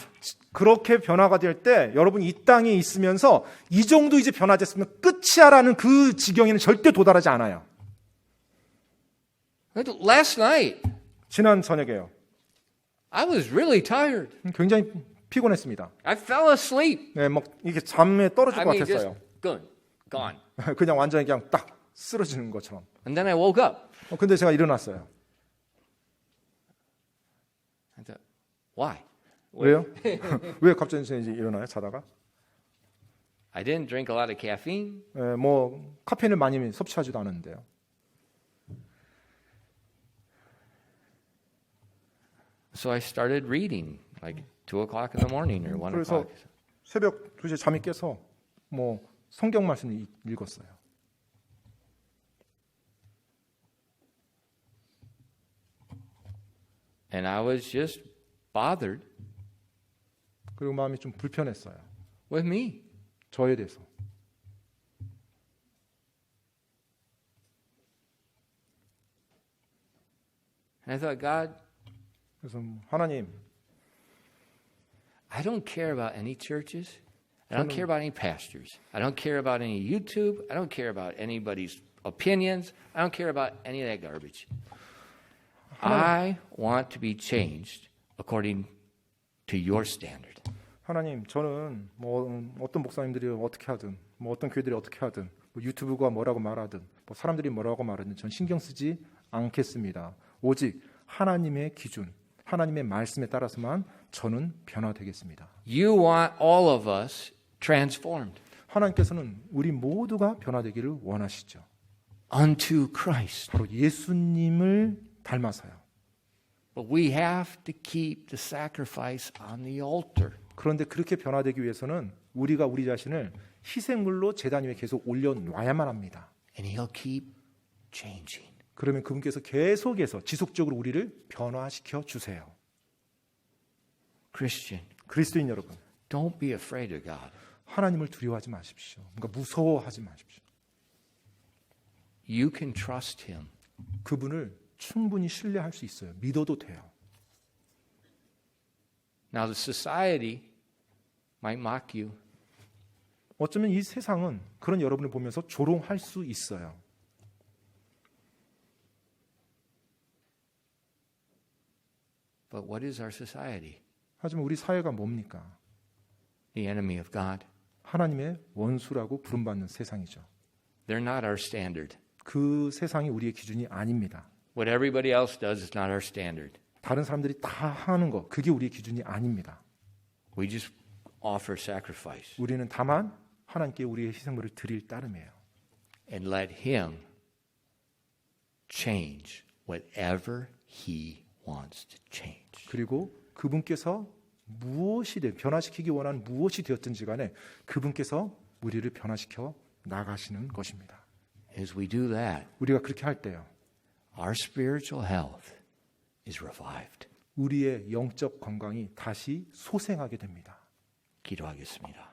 B: 그렇게 변화가 될 때 여러분 이 땅에 있으면서 이 정도 이제 변화됐으면 끝이야라는 그 지경에는 절대 도달하지 않아요.
A: Last night,
B: 지난 저녁에요.
A: I was really tired.
B: 굉장히 피곤했습니다.
A: I fell asleep.
B: 네, 막 이게 잠에 떨어질 것
A: just
B: 같았어요.
A: gone.
B: 그냥 완전히 그냥 딱 쓰러지는 것처럼.
A: And then I woke up.
B: 근데 제가 일어났어요.
A: I thought, why?
B: 왜요? 왜 갑자기 이제 일어나요? 자다가?
A: I didn't drink a lot of caffeine.
B: 네, 뭐 카페인을 많이 섭취하지도 않았는데요.
A: So I started reading like 2 o'clock in the morning or 1
B: 그래서
A: o'clock.
B: 새벽 2시에 잠이 깨서 뭐 성경 말씀을 읽었어요.
A: And I was just bothered
B: 그리고 마음이 좀 불편했어요.
A: with me.
B: 저에 대해서.
A: And I thought, God,
B: 그래서 하나님,
A: I don't care about any churches. I don't care about any pastors. I don't care about any YouTube. I don't care about anybody's opinions. I don't care about any of that garbage. I want to be changed according to your standard.
B: 하나님, 저는 뭐 어떤 목사님들이 어떻게 하든, 뭐 어떤 교회들이 어떻게 하든, 뭐 유튜브가 뭐라고 말하든, 뭐 사람들이 뭐라고 말하든, 전 신경 쓰지 않겠습니다. 오직 하나님의 기준, 하나님의 말씀에 따라서만 저는 변화되겠습니다.
A: You want all of us transformed
B: 하나님께서는 우리 모두가 변화되기를 원하시죠.
A: unto Christ.
B: 바로 예수님을 닮아서요.
A: But we have to keep the sacrifice on the altar.
B: 그런데 그렇게 변화되기 위해서는 우리가 우리 자신을 희생물로 제단 위에 계속 올려놔야만 합니다.
A: And he'll keep changing.
B: 그러면 그분께서 계속해서 지속적으로 우리를 변화시켜 주세요.
A: Christian,
B: 그리스도인 여러분,
A: don't be afraid of God.
B: 하나님을 두려워하지 마십시오. 그러니까 무서워하지 마십시오.
A: You can trust him.
B: 그분을 충분히 신뢰할 수 있어요. 믿어도 돼요.
A: Now the society might mock you.
B: 어쩌면 이 세상은 그런 여러분을 보면서 조롱할 수 있어요.
A: But what is our society?
B: 하지만 우리 사회가 뭡니까?
A: The enemy of God.
B: 하나님의 원수라고 부름받는 세상이죠.
A: They're not our standard.
B: 그 세상이 우리의 기준이 아닙니다.
A: What everybody else does is not our standard.
B: 다른 사람들이 다 하는 거, 그게 우리의 기준이 아닙니다.
A: We just offer sacrifice
B: 우리는 다만 하나님께 우리의 희생물을 드릴 따름이에요.
A: and let him change whatever he wants to change.
B: 그리고 그분께서 무엇이든 변화시키기 원하는 무엇이 되었든지 간에 그분께서 우리를 변화시켜 나가시는 것입니다.
A: As we do that,
B: 우리가 그렇게 할 때요.
A: our spiritual health is revived.
B: 우리의 영적 건강이 다시 소생하게 됩니다.
A: 기도하겠습니다.